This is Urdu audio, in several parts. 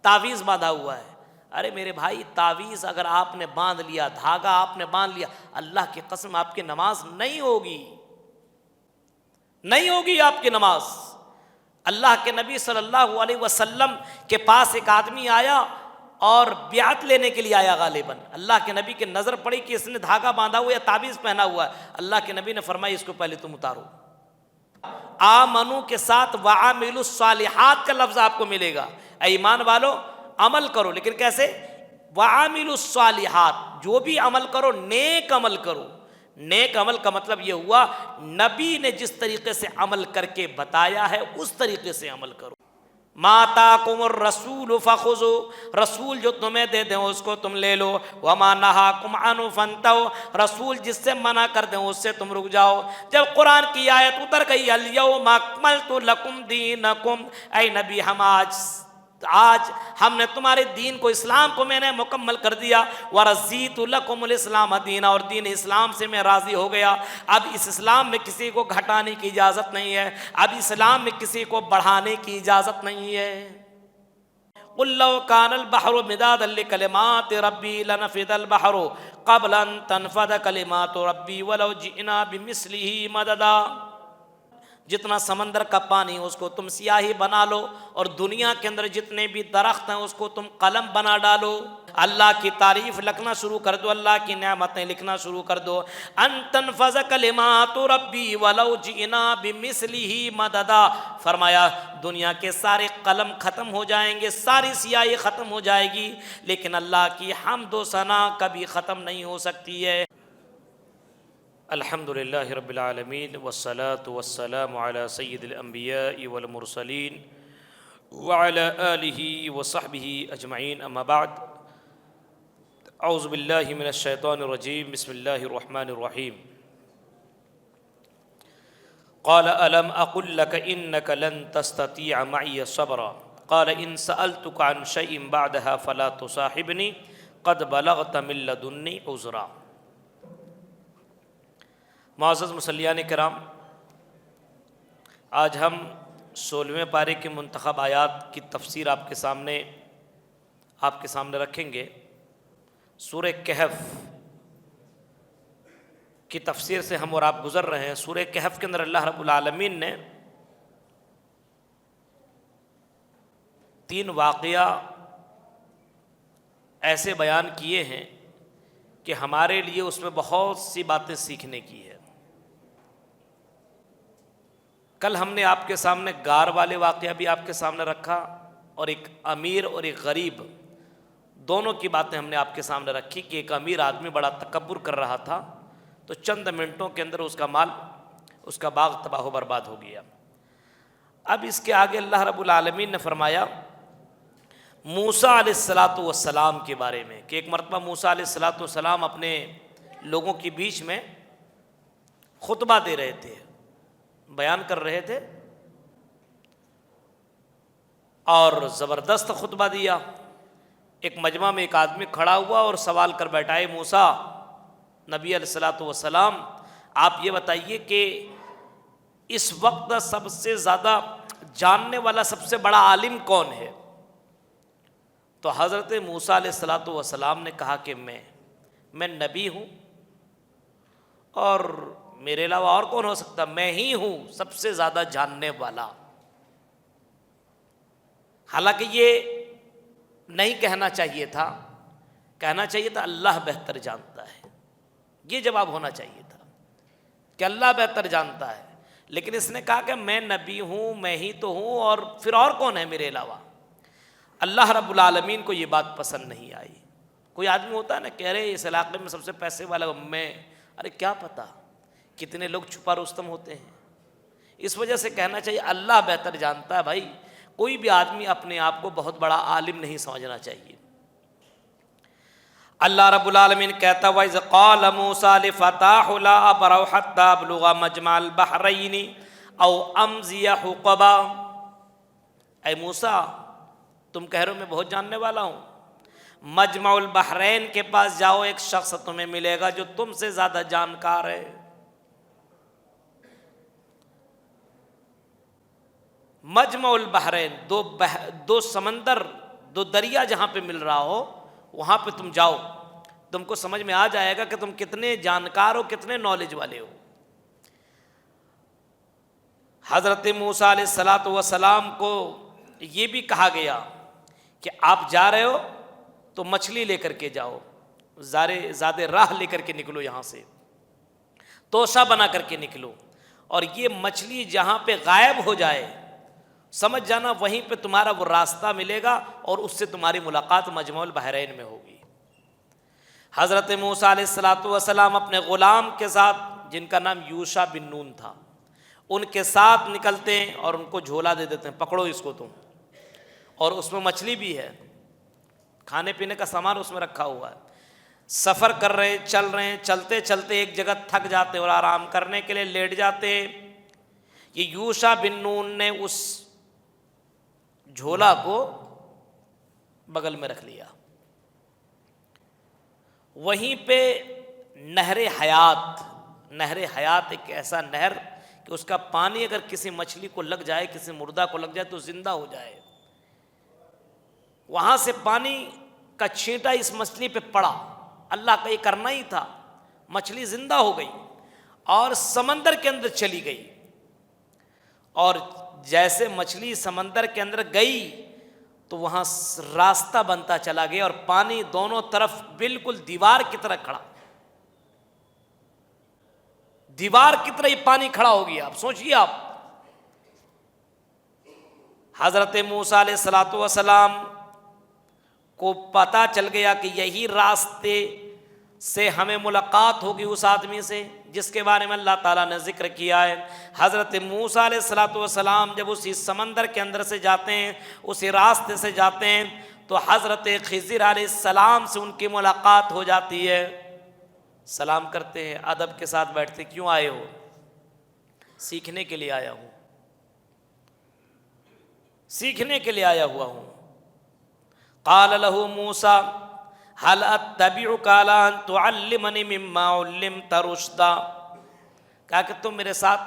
تعویذ باندھا ہوا ہے. ارے میرے بھائی تعویذ اگر آپ نے باندھ لیا, دھاگا آپ نے باندھ لیا, اللہ کی قسم آپ کی نماز نہیں ہوگی, نہیں ہوگی آپ کی نماز. اللہ کے نبی صلی اللہ علیہ وسلم کے پاس ایک آدمی آیا اور بیعت لینے کے لیے آیا غالباً. اللہ کے نبی کی نظر پڑی کہ اس نے دھاگا باندھا ہوا ہے, تعویذ پہنا ہوا ہے. اللہ کے نبی نے فرمایا اس کو پہلے تم اتارو. آمنو کے ساتھ وعاملوا الصالحات کا لفظ آپ کو ملے گا. اے ایمان والو عمل کرو, لیکن کیسے؟ وعاملوا الصالحات, جو بھی عمل کرو نیک عمل کرو. نیک عمل کا مطلب یہ ہوا نبی نے جس طریقے سے عمل کر کے بتایا ہے اس طریقے سے عمل کرو. ما آتاکم الرسول فخذوا, رسول جو تمہیں دے دیں اس کو تم لے لو. وما نہاکم عنہ فانتہوا, رسول جس سے منع کر دیں اس سے تم رک جاؤ. جب قرآن کی آیت اتر گئی الیوم اکملت لکم دینکم, اے نبی آج ہم نے تمہارے دین کو, اسلام کو میں نے مکمل کر دیا. ورضیت لکم الاسلام دینا, اور دین اسلام سے میں راضی ہو گیا. اب اس اسلام میں کسی کو گھٹانے کی اجازت نہیں ہے, اب اسلام میں کسی کو بڑھانے کی اجازت نہیں ہے. قل لو کان البحر مدادا لکلمات ربی لنفد البحر قبل ان تنفد کلمات ربی ولو جئنا بمثلہ مددا. جتنا سمندر کا پانی اس کو تم سیاہی بنا لو, اور دنیا کے اندر جتنے بھی درخت ہیں اس کو تم قلم بنا ڈالو. اللہ کی تعریف لکھنا شروع کر دو, اللہ کی نعمتیں لکھنا شروع کر دو. ان تنفذ کلمات ربی ولو جئنا بمثلہ مددا, فرمایا دنیا کے سارے قلم ختم ہو جائیں گے, ساری سیاہی ختم ہو جائے گی, لیکن اللہ کی حمد و ثنا کبھی ختم نہیں ہو سکتی ہے. الحمدللہ رب العالمین والصلاة والسلام علی سید الانبیاء والمرسلین وعلی آلہ وصحبہ اجمعین. اما بعد, اعوذ باللہ من الشیطان الرجیم, بسم اللہ الرحمن الرحیم. قال الم اقل لک انک لن تستطیع معی صبرا قال ان سألتک عن شیء بعدها فلا تصاحبنی قد بلغت من لدنی عذرا. معزز مصلیان کرام, آج ہم 16ویں پارے کے منتخب آیات کی تفسیر آپ کے سامنے رکھیں گے. سورہ کہف کی تفسیر سے ہم اور آپ گزر رہے ہیں. سورہ کہف کے اندر اللہ رب العالمین نے 3 واقعہ ایسے بیان کیے ہیں کہ ہمارے لیے اس میں بہت سی باتیں سیکھنے کی ہے. کل ہم نے آپ کے سامنے غار والے واقعہ بھی آپ کے سامنے رکھا, اور ایک امیر اور ایک غریب دونوں کی باتیں ہم نے آپ کے سامنے رکھی کہ ایک امیر آدمی بڑا تکبر کر رہا تھا تو چند منٹوں کے اندر اس کا مال, اس کا باغ تباہ و برباد ہو گیا. اب اس کے آگے اللہ رب العالمین نے فرمایا موسیٰ علیہ السلام کے بارے میں کہ ایک مرتبہ موسیٰ علیہ السلام اپنے لوگوں کے بیچ میں خطبہ دے رہے تھے, بیان کر رہے تھے, اور زبردست خطبہ دیا. ایک مجمع میں ایک آدمی کھڑا ہوا اور سوال کر بیٹھا, ہے موسیٰ نبی علیہ السلام آپ یہ بتائیے کہ اس وقت سب سے زیادہ جاننے والا سب سے بڑا عالم کون ہے؟ تو حضرت موسیٰ علیہ السلام نے کہا کہ میں نبی ہوں, اور میرے علاوہ اور کون ہو سکتا, میں ہی ہوں سب سے زیادہ جاننے والا. حالانکہ یہ نہیں کہنا چاہیے تھا, کہنا چاہیے تھا اللہ بہتر جانتا ہے. یہ جواب ہونا چاہیے تھا کہ اللہ بہتر جانتا ہے, لیکن اس نے کہا کہ میں نبی ہوں, میں ہی تو ہوں, اور پھر اور کون ہے میرے علاوہ. اللہ رب العالمین کو یہ بات پسند نہیں آئی. کوئی آدمی ہوتا ہے نا, کہہ رہے اس علاقے میں سب سے پیسے والا میں, ارے کیا پتا کتنے لوگ چھپا رستم ہوتے ہیں. اس وجہ سے کہنا چاہیے اللہ بہتر جانتا ہے. بھائی کوئی بھی آدمی اپنے آپ کو بہت بڑا عالم نہیں سمجھنا چاہیے. اللہ رب العالمین کہتا ہے وَإِذْ قَالَ مُوسَىٰ لِفَتَاهُ لَا أَبْرَحُ حَتَّىٰ أَبْلُغَ مَجْمَعَ الْبَحْرَيْنِ أَوْ أَمْضِيَ حُقُبًا. اے موسیٰ تم کہہ رہے ہو میں بہت جاننے والا ہوں, مجمع البحرین کے پاس جاؤ, ایک شخص تمہیں ملے گا جو تم سے زیادہ جانکار ہے. مجمع البحرین, دو سمندر دو دریا جہاں پہ مل رہا ہو وہاں پہ تم جاؤ، تم کو سمجھ میں آ جائے گا کہ تم کتنے جانکار ہو، کتنے نالج والے ہو۔ حضرت موسیٰ علیہ الصلاۃ والسلام کو یہ بھی کہا گیا کہ آپ جا رہے ہو تو مچھلی لے کر کے جاؤ، زیادہ راہ لے کر کے نکلو، یہاں سے توشہ بنا کر کے نکلو، اور یہ مچھلی جہاں پہ غائب ہو جائے سمجھ جانا وہیں پہ تمہارا وہ راستہ ملے گا اور اس سے تمہاری ملاقات مجمع البحرین میں ہوگی۔ حضرت موسیٰ علیہ الصلاۃ والسلام اپنے غلام کے ساتھ، جن کا نام یوشع بن نون تھا، ان کے ساتھ نکلتے ہیں اور ان کو جھولا دے دیتے ہیں، پکڑو اس کو تم، اور اس میں مچھلی بھی ہے، کھانے پینے کا سامان اس میں رکھا ہوا ہے۔ سفر کر رہے ہیں، چل رہے ہیں، چلتے چلتے ایک جگہ تھک جاتے اور آرام کرنے کے لیے لیٹ جاتے ہیں۔ یہ یوشع بن نون نے اس جھولا کو بغل میں رکھ لیا، وہیں پہ نہر حیات، نہر حیات ایک ایسا نہر کہ اس کا پانی اگر کسی مچھلی کو لگ جائے، کسی مردہ کو لگ جائے تو زندہ ہو جائے، وہاں سے پانی کا چھینٹا اس مچھلی پہ پڑا، اللہ کا یہ کرنا ہی تھا، مچھلی زندہ ہو گئی اور سمندر کے اندر چلی گئی، اور جیسے مچھلی سمندر کے اندر گئی تو وہاں راستہ بنتا چلا گیا اور پانی دونوں طرف بالکل دیوار کی طرح کھڑا، دیوار کی طرح ہی پانی کھڑا ہو گیا۔ اب سوچئے آپ، حضرت موسیٰ علیہ الصلاۃ والسلام کو پتہ چل گیا کہ یہی راستے سے ہمیں ملاقات ہوگی اس آدمی سے جس کے بارے میں اللہ تعالیٰ نے ذکر کیا ہے۔ حضرت موسیٰ علیہ الصلاۃ والسلام جب اسی سمندر کے اندر سے جاتے ہیں، اسی راستے سے جاتے ہیں، تو حضرت خضر علیہ السلام سے ان کی ملاقات ہو جاتی ہے۔ سلام کرتے ہیں، ادب کے ساتھ بیٹھتے، کیوں آئے ہو؟ سیکھنے کے لیے آیا ہوں، سیکھنے کے لیے آیا ہوا ہوں۔ قال له موسیٰ هل اتبعك على ان تعلمني مما علمت رشدا، کہا کہ تم میرے ساتھ،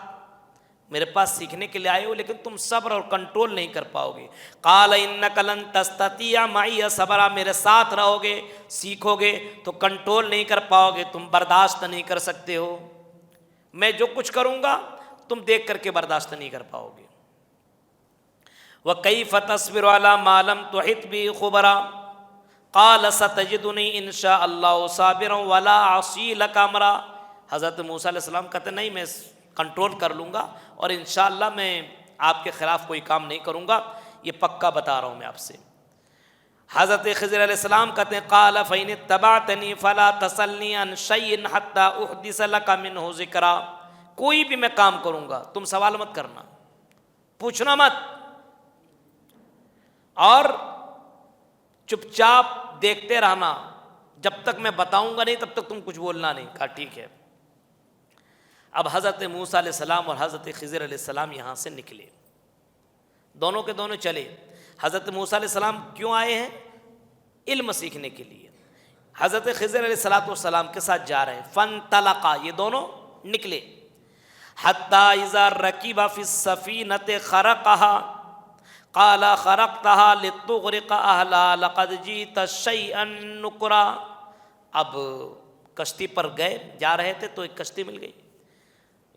میرے پاس سیکھنے کے لیے آئے ہو لیکن تم صبر اور کنٹرول نہیں کر پاؤ گے۔ قال انك لن تستطيع معي صبرا، میرے ساتھ رہو گے، سیکھو گے تو کنٹرول نہیں کر پاؤ گے، تم برداشت نہیں کر سکتے ہو، میں جو کچھ کروں گا تم دیکھ کر کے برداشت نہیں کر پاؤ گے۔ وَكَيْفَ تَصْبِرُ عَلَى مَا لَمْ تُحِطْ بِهِ خُبْرًا قَالَ سَتَجِدُنِي إِن شَاءَ اللَّهُ صَابِرًا وَلَا أَعْصِي لَكَ أَمْرًا۔ حضرت موسیٰ علیہ السلام کہتے ہیں نہیں، میں کنٹرول کر لوں گا اور انشاءاللہ میں آپ کے خلاف کوئی کام نہیں کروں گا، یہ پکا بتا رہا ہوں میں آپ سے۔ حضرت خضر علیہ السلام کہتے ہیں قَالَ فَإِنِ اتَّبَعْتَنِي فَلَا تَسْأَلْنِي عَنْ شَيْءٍ حَتَّى أُحْدِثَ لَكَ مِنْهُ ذِكْرًا، کوئی بھی میں کام کروں گا تم سوال مت کرنا، پوچھنا مت، اور چپ چاپ دیکھتے رہنا، جب تک میں بتاؤں گا نہیں تب تک تم کچھ بولنا نہیں۔ کہا ٹھیک ہے۔ اب حضرت موسیٰ علیہ السلام اور حضرت خضر علیہ السلام یہاں سے نکلے، دونوں کے دونوں چلے۔ حضرت موسیٰ علیہ السلام کیوں آئے ہیں؟ علم سیکھنے کے لیے۔ حضرت خضر علیہ السلام کے ساتھ جا رہے ہیں۔ فانطلقا، یہ دونوں نکلے، حتی اذا رکب فی السفینۃ خرقها قال خرقتها لتغرق اہلها لقد جئت شیئا نکرا۔ اب کشتی پر گئے، جا رہے تھے تو ایک کشتی مل گئی،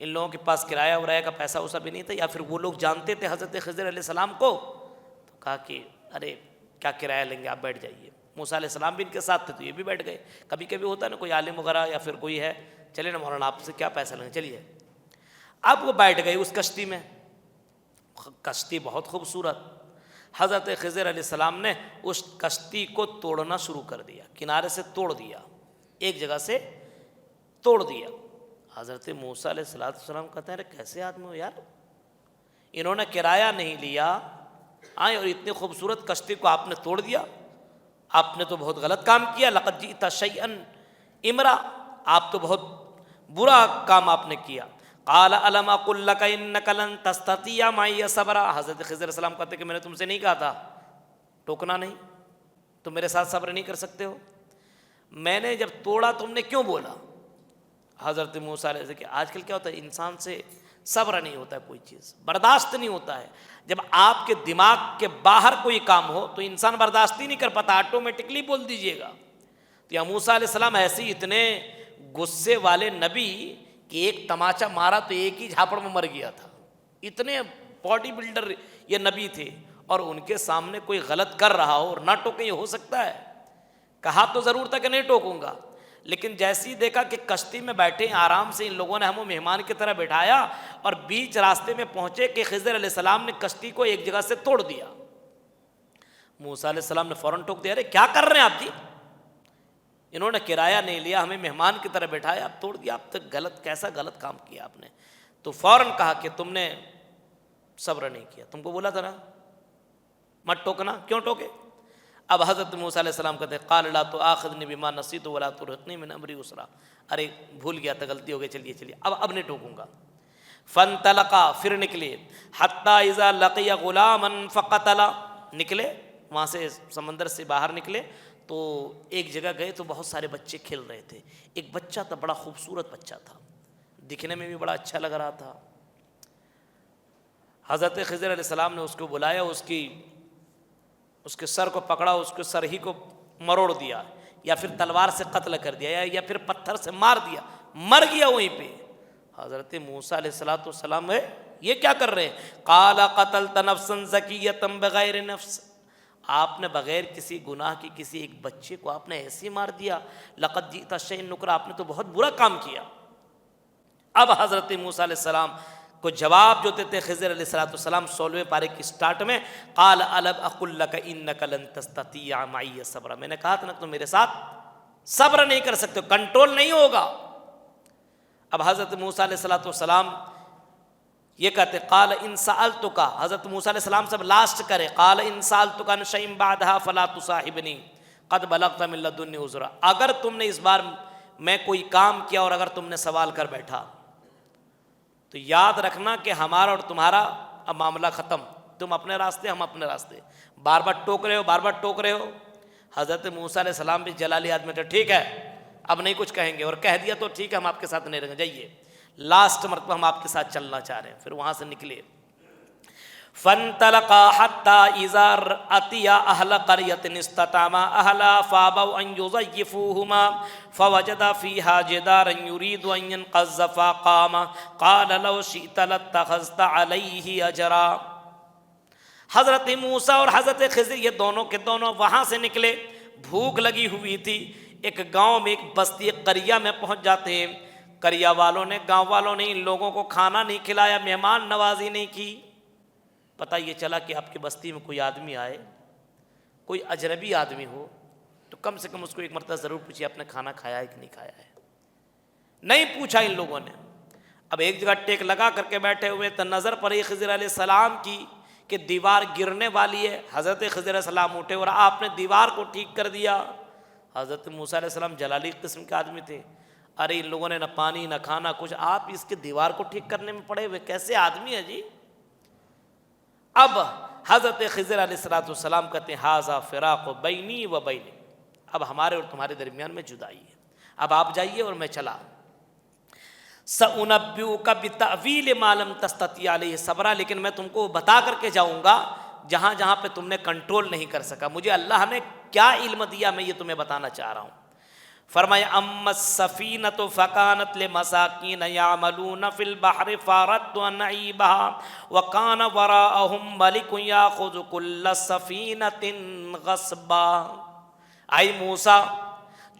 ان لوگوں کے پاس کرایہ ورایہ کا پیسہ وسا بھی نہیں تھا، یا پھر وہ لوگ جانتے تھے حضرت خضر علیہ السلام کو، تو کہا کہ ارے کیا کرایہ لیں گے، آپ بیٹھ جائیے۔ موسیٰ علیہ السلام بھی ان کے ساتھ تھے تو یہ بھی بیٹھ گئے۔ کبھی کبھی ہوتا ہے نا کوئی عالم وغیرہ یا پھر کوئی ہے، چلے نا مولانا آپ سے کیا پیسہ لیں گے، چلیے۔ اب وہ بیٹھ گئے اس کشتی میں، کشتی بہت خوبصورت۔ حضرت خضر علیہ السلام نے اس کشتی کو توڑنا شروع کر دیا، کنارے سے توڑ دیا، ایک جگہ سے توڑ دیا۔ حضرت موسیٰ علیہ السلام کہتے ہیں ارے کیسے آدمی ہو یار، انہوں نے کرایہ نہیں لیا آئے اور اتنی خوبصورت کشتی کو آپ نے توڑ دیا، آپ نے تو بہت غلط کام کیا۔ لقد جئت شیئا امرا، آپ تو بہت برا کام آپ نے کیا۔ قال الم اقل لك انك لن تستطيع معي صبرا، حضرت خضر علیہ السلام کہتے کہ میں نے تم سے نہیں کہا تھا ٹوکنا نہیں، تم میرے ساتھ صبر نہیں کر سکتے ہو، میں نے جب توڑا تم نے کیوں بولا؟ حضرت موسیٰ علیہ السلام کہ آج کل کیا ہوتا ہے، انسان سے صبر نہیں ہوتا ہے، کوئی چیز برداشت نہیں ہوتا ہے، جب آپ کے دماغ کے باہر کوئی کام ہو تو انسان برداشت ہی نہیں کر پاتا، آٹومیٹکلی بول دیجئے گا۔ تو یا موسیٰ علیہ السلام ایسے ہی اتنے غصے والے نبی کہ ایک تماچا مارا تو ایک ہی جھاپڑ میں مر گیا تھا، اتنے باڈی بلڈر یہ نبی تھے، اور ان کے سامنے کوئی غلط کر رہا ہو اور نہ ٹوکے، یہ ہو سکتا ہے؟ کہا تو ضرور تھا کہ نہیں ٹوکوں گا، لیکن جیسے ہی دیکھا کہ کشتی میں بیٹھے آرام سے، ان لوگوں نے ہمیں مہمان کی طرح بٹھایا اور بیچ راستے میں پہنچے کہ خضر علیہ السلام نے کشتی کو ایک جگہ سے توڑ دیا۔ موسیٰ علیہ السلام نے فوراً ٹوک دیا، ارے کیا کر رہے ہیں آپ جی؟ انہوں نے کرایہ نہیں لیا، ہمیں مہمان کی طرح بٹھایا، آپ توڑ دیا، آپ تک غلط، کیسا غلط کام کیا آپ نے؟ تو فوراً کہا کہ تم نے صبر نہیں کیا، تم کو بولا تھا نا مت ٹوکنا، کیوں ٹوکے؟ اب حضرت موسیٰ علیہ السلام کہتے ہیں قال لا تؤاخذنی بما نسیت ولا ترهقنی من امری عسرا، ارے بھول گیا تھا، غلطی ہو گئی، چلیے اب نہیں ٹوکوں گا۔ فانطلقا، پھر نکلے، حتی اذا لقی غلاما فقتلا، نکلے وہاں سے، سمندر سے باہر نکلے تو ایک جگہ گئے تو بہت سارے بچے کھیل رہے تھے، ایک بچہ تھا، بڑا خوبصورت بچہ تھا، دکھنے میں بھی بڑا اچھا لگ رہا تھا۔ حضرت خضر علیہ السلام نے اس کو بلایا، اس کے سر کو پکڑا، اس کے سر ہی کو مروڑ دیا، یا پھر تلوار سے قتل کر دیا، یا پھر پتھر سے مار دیا، مر گیا وہیں پہ۔ حضرت موسیٰ علیہ السلام ہے یہ کیا کر رہے ہیں؟ قال قتلت نفسا زکیۃ بغیر نفس، آپ نے بغیر کسی گناہ کی کسی ایک بچے کو آپ نے ایسے مار دیا، لقد جئت شیئا نکرا، آپ نے تو بہت برا کام کیا۔ اب حضرت موسیٰ علیہ السلام کو جواب جو دیتے خضر علیہ السلام 16ویں پارے کی سٹارٹ میں، قال الم اقل لک انک لن تستطیع معی صبرا، میں نے کہا تھا نا تم میرے ساتھ صبر نہیں کر سکتے، کنٹرول نہیں ہوگا۔ اب حضرت موسیٰ علیہ السلام یہ کہتے قال ان سألتک، حضرت موسیٰ علیہ السلام سب لاسٹ کرے، قال ان سألتک عن شیء بعدها فلا تصاحبنی قد بلغت من لدنی عذرا، اگر تم نے اس بار میں کوئی کام کیا اور اگر تم نے سوال کر بیٹھا تو یاد رکھنا کہ ہمارا اور تمہارا اب معاملہ ختم، تم اپنے راستے، ہم اپنے راستے، بار بار ٹوک رہے ہو۔ حضرت موسیٰ علیہ السلام بھی جلالی آدمی تھے، ٹھیک ہے اب نہیں کچھ کہیں گے، اور کہہ دیا تو ٹھیک ہے ہم آپ کے ساتھ نہیں رہیں گے، جائیے لاسٹ مرتبہ ہم آپ کے ساتھ چلنا چاہ رہے ہیں۔ پھر وہاں سے نکلے، فانطلقا حتى اذا اتيا اهل قرية استطعما اهلها فابوا ان يضيفوهما فوجدا فيها جدارا يريد ان ينقض فقام قال لو شئت لاتخذت عليه اجرا۔ حضرت موسیٰ اور حضرت خضر یہ دونوں کے دونوں وہاں سے نکلے، بھوک لگی ہوئی تھی، ایک گاؤں میں، ایک بستی، ایک قریہ میں پہنچ جاتے ہیں۔ قریہ والوں نے، گاؤں والوں نے ان لوگوں کو کھانا نہیں کھلایا، مہمان نوازی نہیں کی۔ پتہ یہ چلا کہ آپ کی بستی میں کوئی آدمی آئے، کوئی اجنبی آدمی ہو تو کم سے کم اس کو ایک مرتبہ ضرور پوچھیے آپ نے کھانا کھایا ہے کہ نہیں کھایا ہے۔ نہیں پوچھا ان لوگوں نے۔ اب ایک جگہ ٹیک لگا کر کے بیٹھے ہوئے تو نظر پڑی خضر علیہ السلام کی کہ دیوار گرنے والی ہے۔ حضرت خضر علیہ السلام اٹھے اور آپ نے دیوار کو ٹھیک کر دیا۔ حضرت موسیٰ علیہ السلام جلالی قسم کے آدمی تھے، ارے ان لوگوں نے نہ پانی نہ کھانا کچھ، آپ اس کے دیوار کو ٹھیک کرنے میں پڑے ہوئے، کیسے آدمی ہے جی؟ اب حضرت خضر علیہ السلام کہتے ہیں ھذا فراق بینی و بینک، اب ہمارے اور تمہارے درمیان میں جدائی ہے، اب آپ جائیے اور میں چلا۔ سأنبئک بتأویل ما لم تستطیع علیہ صبرا، لیکن میں تم کو بتا کر کے جاؤں گا جہاں جہاں پہ تم نے کنٹرول نہیں کر سکا، مجھے اللہ نے کیا علم دیا میں یہ تمہیں بتانا چاہ رہا ہوں۔ فرمایا اما السفینۃ فکانت لمساکین یعملون فی البحر فاردت ان اعیبها وکان وراءہم ملک یاخذ کل سفینۃ غصبا۔ آئی موسیٰ،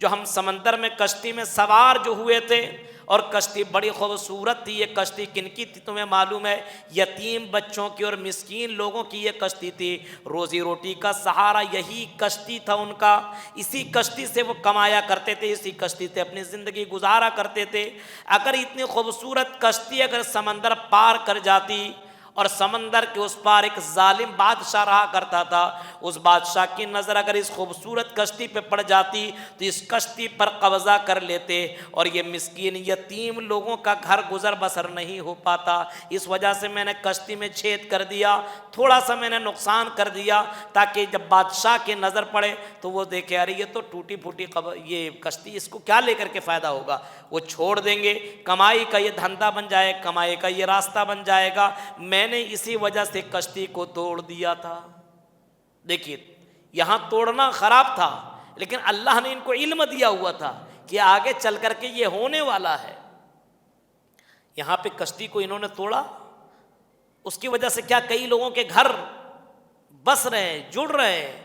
جو ہم سمندر میں کشتی میں سوار جو ہوئے تھے، اور کشتی بڑی خوبصورت تھی، یہ کشتی کن کی تھی تمہیں معلوم ہے؟ یتیم بچوں کی اور مسکین لوگوں کی یہ کشتی تھی، روزی روٹی کا سہارا یہی کشتی تھا ان کا، اسی کشتی سے وہ کمایا کرتے تھے، اسی کشتی سے اپنی زندگی گزارا کرتے تھے۔ اگر اتنی خوبصورت کشتی اگر سمندر پار کر جاتی، اور سمندر کے اس پار ایک ظالم بادشاہ رہا کرتا تھا، اس بادشاہ کی نظر اگر اس خوبصورت کشتی پہ پڑ جاتی تو اس کشتی پر قبضہ کر لیتے، اور یہ مسکین یتیم لوگوں کا گھر گزر بسر نہیں ہو پاتا۔ اس وجہ سے میں نے کشتی میں چھید کر دیا، تھوڑا سا میں نے نقصان کر دیا، تاکہ جب بادشاہ کی نظر پڑے تو وہ دیکھے ارے یہ تو ٹوٹی پھوٹی یہ کشتی، اس کو کیا لے کر کے فائدہ ہوگا، وہ چھوڑ دیں گے، کمائی کا یہ دھندا بن جائے، کمائی کا یہ راستہ بن جائے گا، میں میں نے اسی وجہ سے کشتی کو توڑ دیا تھا. دیکھیے یہاں توڑنا خراب تھا، لیکن اللہ نے ان کو علم دیا ہوا تھا کہ آگے چل کر کے یہ ہونے والا ہے. یہاں پہ کشتی کو انہوں نے توڑا، اس کی وجہ سے کیا کئی لوگوں کے گھر بس رہے ہیں، جڑ رہے ہیں،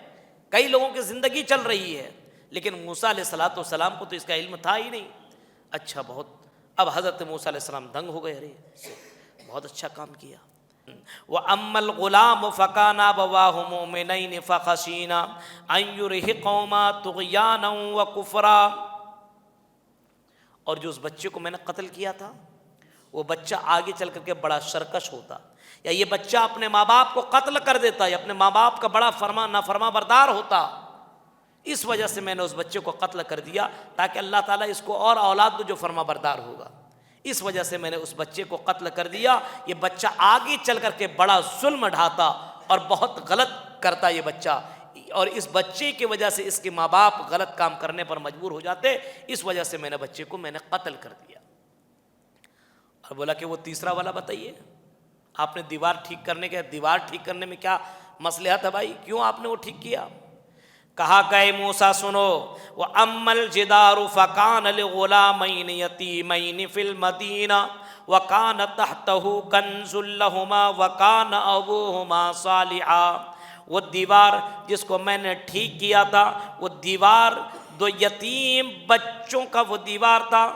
کئی لوگوں کی زندگی چل رہی ہے. لیکن موسیٰ علیہ الصلوۃ والسلام کو تو اس کا علم تھا ہی نہیں. اچھا بہت، اب حضرت موسیٰ علیہ السلام دنگ ہو گئے، ارے بہت اچھا کام کیا. وَأَمَّا الْغُلَامُ فَكَانَ أَبَوَاهُ مُؤْمِنَيْنِ فَخَشِينَا أَن يُرْهِقَهُمَا طُغْيَانًا وَكُفْرًا. اور جو اس بچے کو میں نے قتل کیا تھا، وہ بچہ آگے چل کر کے بڑا سرکش ہوتا، یا یہ بچہ اپنے ماں باپ کو قتل کر دیتا، یا اپنے ماں باپ کا بڑا نافرما بردار ہوتا. اس وجہ سے میں نے اس بچے کو قتل کر دیا تاکہ اللہ تعالیٰ اس کو اور اولاد دو جو فرما بردار ہوگا. اس وجہ سے میں نے اس بچے کو قتل کر دیا. یہ بچہ آگے چل کر کے بڑا ظلم ڈھاتا اور بہت غلط کرتا یہ بچہ، اور اس بچے کی وجہ سے اس کے ماں باپ غلط کام کرنے پر مجبور ہو جاتے. اس وجہ سے میں نے بچے کو میں نے قتل کر دیا. اور بولا کہ وہ تیسرا والا بتائیے، آپ نے دیوار ٹھیک کرنے کے، دیوار ٹھیک کرنے میں کیا مصلحت ہے بھائی، کیوں آپ نے وہ ٹھیک کیا؟ کہا کہ اے موسیٰ سنو، وَأَمَّا الْجِدَارُ فَكَانَ لِغُلَامَيْنِ يَتِيمَيْنِ فِي الْمَدِينَةِ وَكَانَ تَحْتَهُ كَنْزٌ لَهُمَا وَكَانَ أَبُوهُمَا صَالِحًا. وہ دیوار جس کو میں نے ٹھیک کیا تھا، وہ دیوار دو یتیم بچوں کا وہ دیوار تھا.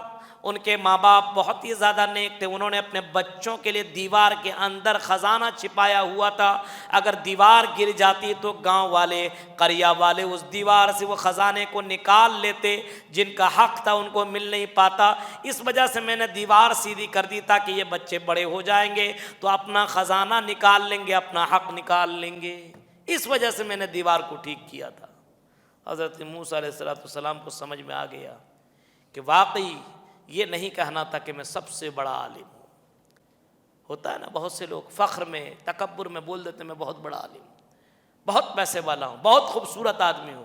ان کے ماں باپ بہت ہی زیادہ نیک تھے، انہوں نے اپنے بچوں کے لیے دیوار کے اندر خزانہ چھپایا ہوا تھا. اگر دیوار گر جاتی تو گاؤں والے، قریہ والے اس دیوار سے وہ خزانے کو نکال لیتے، جن کا حق تھا ان کو مل نہیں پاتا. اس وجہ سے میں نے دیوار سیدھی کر دی تاکہ یہ بچے بڑے ہو جائیں گے تو اپنا خزانہ نکال لیں گے، اپنا حق نکال لیں گے. اس وجہ سے میں نے دیوار کو ٹھیک کیا تھا. حضرت موسیٰ علیہ السلام کو سمجھ میں آ گیا کہ واقعی یہ نہیں کہنا تھا کہ میں سب سے بڑا عالم ہوں. ہوتا ہے نا بہت سے لوگ فخر میں، تکبر میں بول دیتے میں بہت بڑا عالم ہوں، بہت پیسے والا ہوں، بہت خوبصورت آدمی ہوں.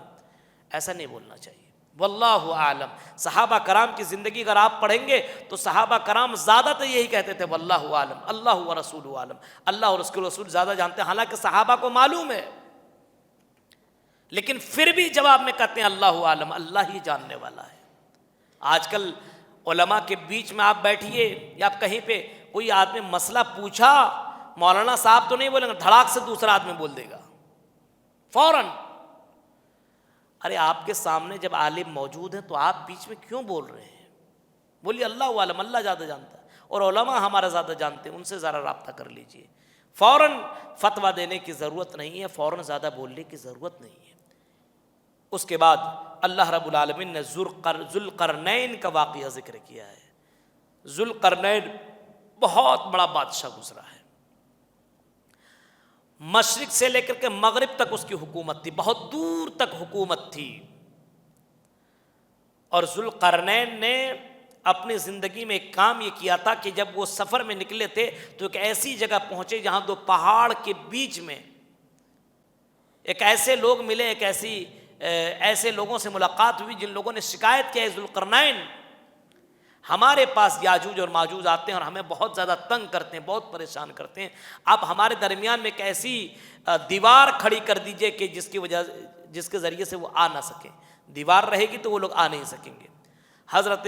ایسا نہیں بولنا چاہیے. واللہ عالم. صحابہ کرام کی زندگی اگر آپ پڑھیں گے تو صحابہ کرام زیادہ تو یہی کہتے تھے واللہ عالم، اللہ و رسول عالم، اللہ اور اس کے رسول زیادہ جانتے ہیں. حالانکہ صحابہ کو معلوم ہے، لیکن پھر بھی جواب میں کہتے ہیں اللہ عالم، اللہ ہی جاننے والا ہے. آج کل علماء کے بیچ میں آپ بیٹھیے یا آپ کہیں پہ کوئی آدمی مسئلہ پوچھا، مولانا صاحب تو نہیں بولیں گے، دھڑاک سے دوسرا آدمی بول دے گا فوراً. ارے آپ کے سامنے جب عالم موجود ہیں تو آپ بیچ میں کیوں بول رہے ہیں؟ بولیے اللہ عالم، اللہ زیادہ جانتا ہے، اور علماء ہمارا زیادہ جانتے ہیں، ان سے ذرا رابطہ کر لیجئے. فوراً فتویٰ دینے کی ضرورت نہیں ہے، فوراً زیادہ بولنے کی ضرورت نہیں ہے. اس کے بعد اللہ رب العالمین نے ذوالقرنین کا واقعہ ذکر کیا ہے. ذوالقرنین بہت بڑا بادشاہ گزرا ہے، مشرق سے لے کر کے مغرب تک اس کی حکومت تھی، بہت دور تک حکومت تھی. اور ذوالقرنین نے اپنی زندگی میں ایک کام یہ کیا تھا کہ جب وہ سفر میں نکلے تھے تو ایک ایسی جگہ پہنچے جہاں دو پہاڑ کے بیچ میں ایک ایسے لوگ ملے، ایسے لوگوں سے ملاقات ہوئی جن لوگوں نے شکایت کیا ہے ذوالقرنین ہمارے پاس یاجوج اور ماجوج آتے ہیں اور ہمیں بہت زیادہ تنگ کرتے ہیں، بہت پریشان کرتے ہیں. آپ ہمارے درمیان میں ایک ایسی دیوار کھڑی کر دیجئے کہ جس کے ذریعے سے وہ آ نہ سکیں. دیوار رہے گی تو وہ لوگ آ نہیں سکیں گے. حضرت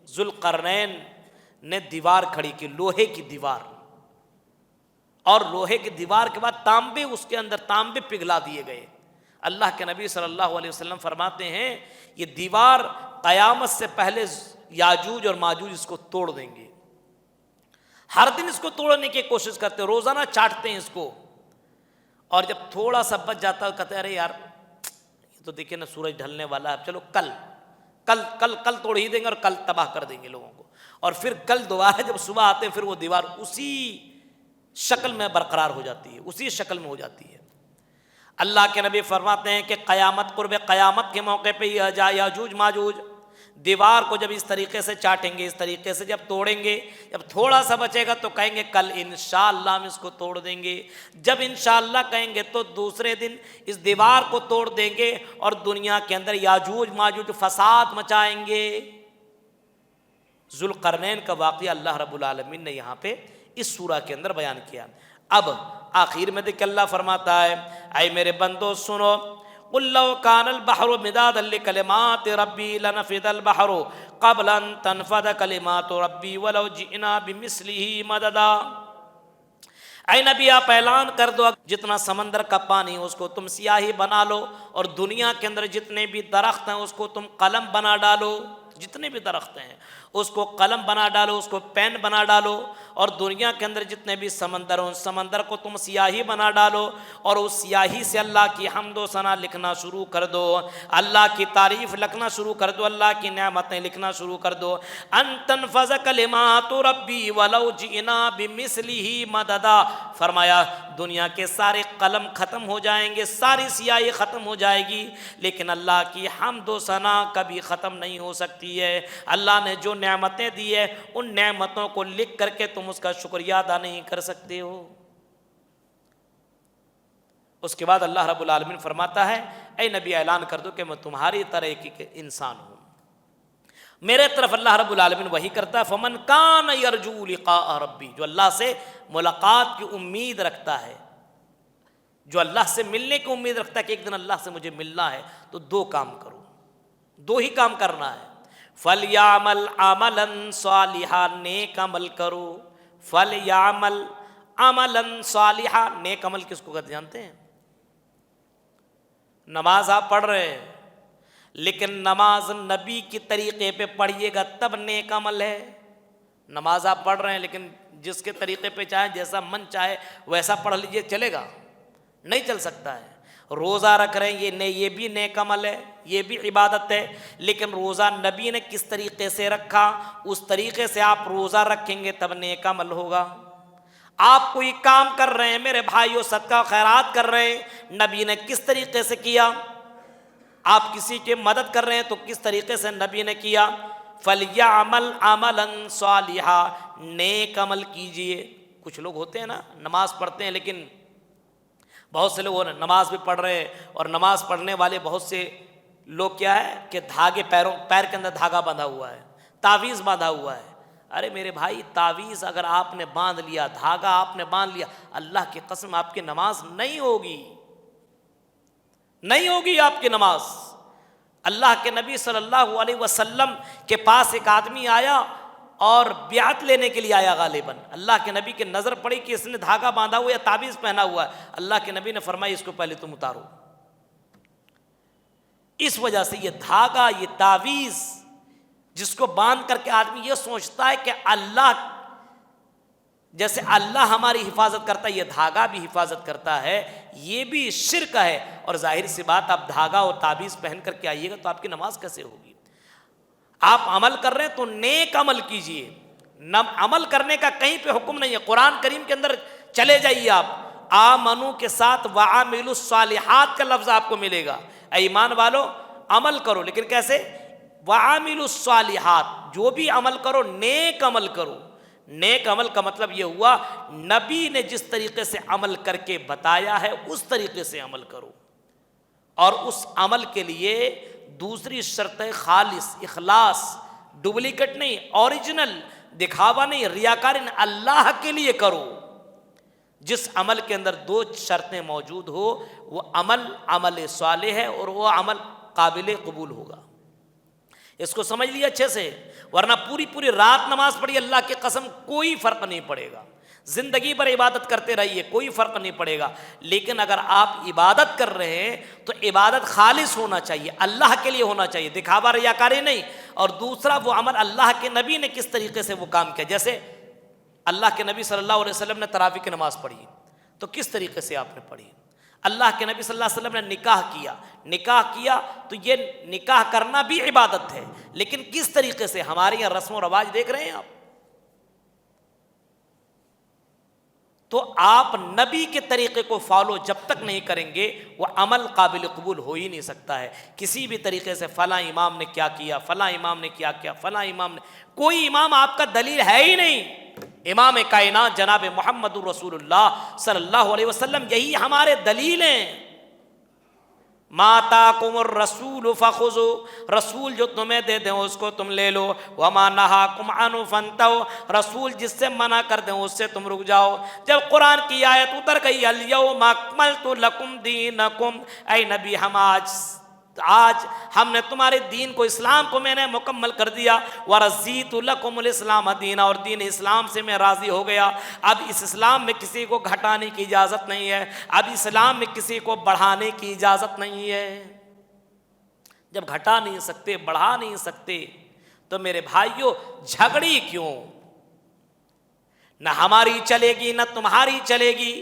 ذوالقرنین نے دیوار کھڑی کی، لوہے کی دیوار، اور لوہے کی دیوار کے بعد تانبے، اس کے اندر تانبے پگھلا دیے گئے. اللہ کے نبی صلی اللہ علیہ وسلم فرماتے ہیں یہ دیوار قیامت سے پہلے یاجوج اور ماجوج اس کو توڑ دیں گے. ہر دن اس کو توڑنے کی کوشش کرتے، روزانہ چاٹتے ہیں اس کو، اور جب تھوڑا سا بچ جاتا ہے کہتے ہیں ارے یار یہ تو دیکھیں نا سورج ڈھلنے والا ہے، چلو کل توڑ ہی دیں گے اور کل تباہ کر دیں گے لوگوں کو. اور پھر کل دوبارہ جب صبح آتے ہیں پھر وہ دیوار اسی شکل میں برقرار ہو جاتی ہے، اسی شکل میں ہو جاتی ہے. اللہ کے نبی فرماتے ہیں کہ قیامت، قرب قیامت کے موقع پہ یاجوج ماجوج دیوار کو جب اس طریقے سے چاٹیں گے، اس طریقے سے جب توڑیں گے، جب تھوڑا سا بچے گا تو کہیں گے کل انشاءاللہ ہم اس کو توڑ دیں گے. جب انشاءاللہ کہیں گے تو دوسرے دن اس دیوار کو توڑ دیں گے اور دنیا کے اندر یاجوج ماجوج فساد مچائیں گے. ذوالقرنین کا واقعہ اللہ رب العالمین نے یہاں پہ اس سورہ کے اندر بیان کیا۔ اب آخر میں دیکھ اللہ فرماتا ہے اے میرے بندو سنو، قل لو كان البحر مدادا لكلمات ربي لنفد البحر قبل ان تنفد كلمات ربي ولو جئنا بمثله مددا۔ اے نبی آپ اعلان کر دو جتنا سمندر کا پانی اس کو تم سیاہی بنا لو، اور دنیا کے اندر جتنے بھی درخت ہیں اس کو تم قلم بنا ڈالو، جتنے بھی درخت ہیں اس کو قلم بنا ڈالو، اس کو پین بنا ڈالو، اور دنیا کے اندر جتنے بھی سمندر ہوں سمندر کو تم سیاہی بنا ڈالو، اور اس سیاہی سے اللہ کی حمد و ثنا لکھنا شروع کر دو، اللہ کی تعریف لکھنا شروع کر دو، اللہ کی نعمتیں لکھنا شروع کر دو۔ ان تنفذ کلمات ربی ولو جئنا بمثلہ مددا، فرمایا دنیا کے سارے قلم ختم ہو جائیں گے، ساری سیاہی ختم ہو جائے گی، لیکن اللہ کی حمد و ثنا کبھی ختم نہیں ہو سکتی ہے۔ اللہ نے جو نعمتیں دی ہے ان نعمتوں کو لکھ کر کے تم اس کا شکریہ ادا نہیں کر سکتے ہو۔ اس کے بعد اللہ رب العالمین فرماتا ہے اے نبی اعلان کر دو کہ میں تمہاری طرح کی انسان ہوں، میرے طرف اللہ رب العالمین وحی کرتا ہے۔ فمن کان یرجو لقاء ربی، جو اللہ سے ملاقات کی امید رکھتا ہے، جو اللہ سے ملنے کی امید رکھتا ہے کہ ایک دن اللہ سے مجھے ملنا ہے، تو دو کام کرو، دو ہی کام کرنا ہے۔ فَلْيَعْمَلْ عَمَلًا صَالِحًا، نیک عمل کرو۔ فَلْيَعْمَلْ عَمَلًا صَالِحًا، نیک عمل کس کو کہتے جانتے ہیں؟ نماز آپ پڑھ رہے ہیں لیکن نماز نبی کی طریقے پہ پڑھیے گا تب نیک عمل ہے۔ نماز آپ پڑھ رہے ہیں لیکن جس کے طریقے پہ چاہے جیسا من چاہے ویسا پڑھ لیجئے، چلے گا؟ نہیں چل سکتا ہے۔ روزہ رکھ رہے ہیں یہ بھی نیک عمل ہے، یہ بھی عبادت ہے، لیکن روزہ نبی نے کس طریقے سے رکھا اس طریقے سے آپ روزہ رکھیں گے تب نیک عمل ہوگا۔ آپ کوئی کام کر رہے ہیں میرے بھائیو، صدقہ خیرات کر رہے ہیں، نبی نے کس طریقے سے کیا؟ آپ کسی کی مدد کر رہے ہیں تو کس طریقے سے نبی نے کیا؟ فَلْيَعْمَلْ عَمَلًا صَالِحًا، نیک عمل کیجئے۔ کچھ لوگ ہوتے ہیں نا نماز پڑھتے ہیں لیکن بہت سے لوگ نماز بھی پڑھ رہے ہیں، اور نماز پڑھنے والے بہت سے لوگ کیا ہے کہ دھاگے پیر کے اندر دھاگا باندھا ہوا ہے، تعویذ باندھا ہوا ہے۔ ارے میرے بھائی تعویذ اگر آپ نے باندھ لیا، دھاگا آپ نے باندھ لیا، اللہ کی قسم آپ کی نماز نہیں ہوگی، نہیں ہوگی آپ کی نماز۔ اللہ کے نبی صلی اللہ علیہ وسلم کے پاس ایک آدمی آیا اور بیعت لینے کے لیے آیا غالباً، اللہ کے نبی کی نظر پڑی کہ اس نے دھاگا باندھا ہوا ہے، تعویذ پہنا ہوا ہے، اللہ کے نبی نے فرمایا اس کو پہلے تم اتارو۔ اس وجہ سے یہ دھاگا، یہ تعویذ جس کو باندھ کر کے آدمی یہ سوچتا ہے کہ اللہ جیسے اللہ ہماری حفاظت کرتا ہے یہ دھاگا بھی حفاظت کرتا ہے، یہ بھی شرک ہے۔ اور ظاہر سی بات آپ دھاگا اور تعویذ پہن کر کے آئیے گا تو آپ کی نماز کیسے ہوگی؟ آپ عمل کر رہے ہیں تو نیک عمل کیجئے، عمل کرنے کا کہیں پہ حکم نہیں ہے۔ قرآن کریم کے اندر چلے جائیے آپ، آمنو کے ساتھ وعاملوا الصالحات کا لفظ آپ کو ملے گا۔ اے ایمان والو عمل کرو، لیکن کیسے؟ وعاملوا الصالحات، جو بھی عمل کرو نیک عمل کرو۔ نیک عمل کا مطلب یہ ہوا نبی نے جس طریقے سے عمل کر کے بتایا ہے اس طریقے سے عمل کرو، اور اس عمل کے لیے دوسری شرط ہے خالص، اخلاص، ڈپلیکیٹ نہیں، اوریجنل، دکھاوا نہیں، ریاکاری نہیں، اللہ کے لیے کرو۔ جس عمل کے اندر دو شرطیں موجود ہو وہ عمل صالح ہے اور وہ عمل قابل قبول ہوگا۔ اس کو سمجھ لیے اچھے سے، ورنہ پوری رات نماز پڑھی اللہ کی قسم کوئی فرق نہیں پڑے گا، زندگی بھر عبادت کرتے رہیے کوئی فرق نہیں پڑے گا، لیکن اگر آپ عبادت کر رہے ہیں تو عبادت خالص ہونا چاہیے، اللہ کے لیے ہونا چاہیے، دکھاوا ریاکاری نہیں۔ اور دوسرا وہ عمل اللہ کے نبی نے کس طریقے سے وہ کام کیا، جیسے اللہ کے نبی صلی اللہ علیہ وسلم نے تراویح کی نماز پڑھی تو کس طریقے سے آپ نے پڑھی؟ اللہ کے نبی صلی اللہ علیہ وسلم نے نکاح کیا تو یہ نکاح کرنا بھی عبادت ہے، لیکن کس طریقے سے؟ ہمارے یہاں رسم و رواج دیکھ رہے ہیں آپ، تو آپ نبی کے طریقے کو فالو جب تک نہیں کریں گے وہ عمل قابل قبول ہو ہی نہیں سکتا ہے۔ کسی بھی طریقے سے فلاں امام نے کیا کیا، فلاں امام نے کیا کیا، فلاں امام نے، کوئی امام آپ کا دلیل ہے ہی نہیں۔ امام کائنات جناب محمد رسول اللہ صلی اللہ علیہ وسلم یہی ہمارے دلیل ہیں۔ ما آتاکم الرسول فخذوا، رسول جو تمہیں دے دیں اس کو تم لے لو، وما نہاکم عنہ فانتہوا، رسول جس سے منع کر دیں اس سے تم رک جاؤ۔ جب قرآن کی آیت اتر گئی الیوم اکملت لکم دینکم، اے نبی آج ہم نے تمہارے دین کو، اسلام کو میں نے مکمل کر دیا، ورضیت لکم الاسلام دینا، اور دین اسلام سے میں راضی ہو گیا۔ اب اس اسلام میں کسی کو گھٹانے کی اجازت نہیں ہے، اب اسلام میں کسی کو بڑھانے کی اجازت نہیں ہے۔ جب گھٹا نہیں سکتے، بڑھا نہیں سکتے، تو میرے بھائیوں جھگڑی کیوں؟ نہ ہماری چلے گی نہ تمہاری چلے گی،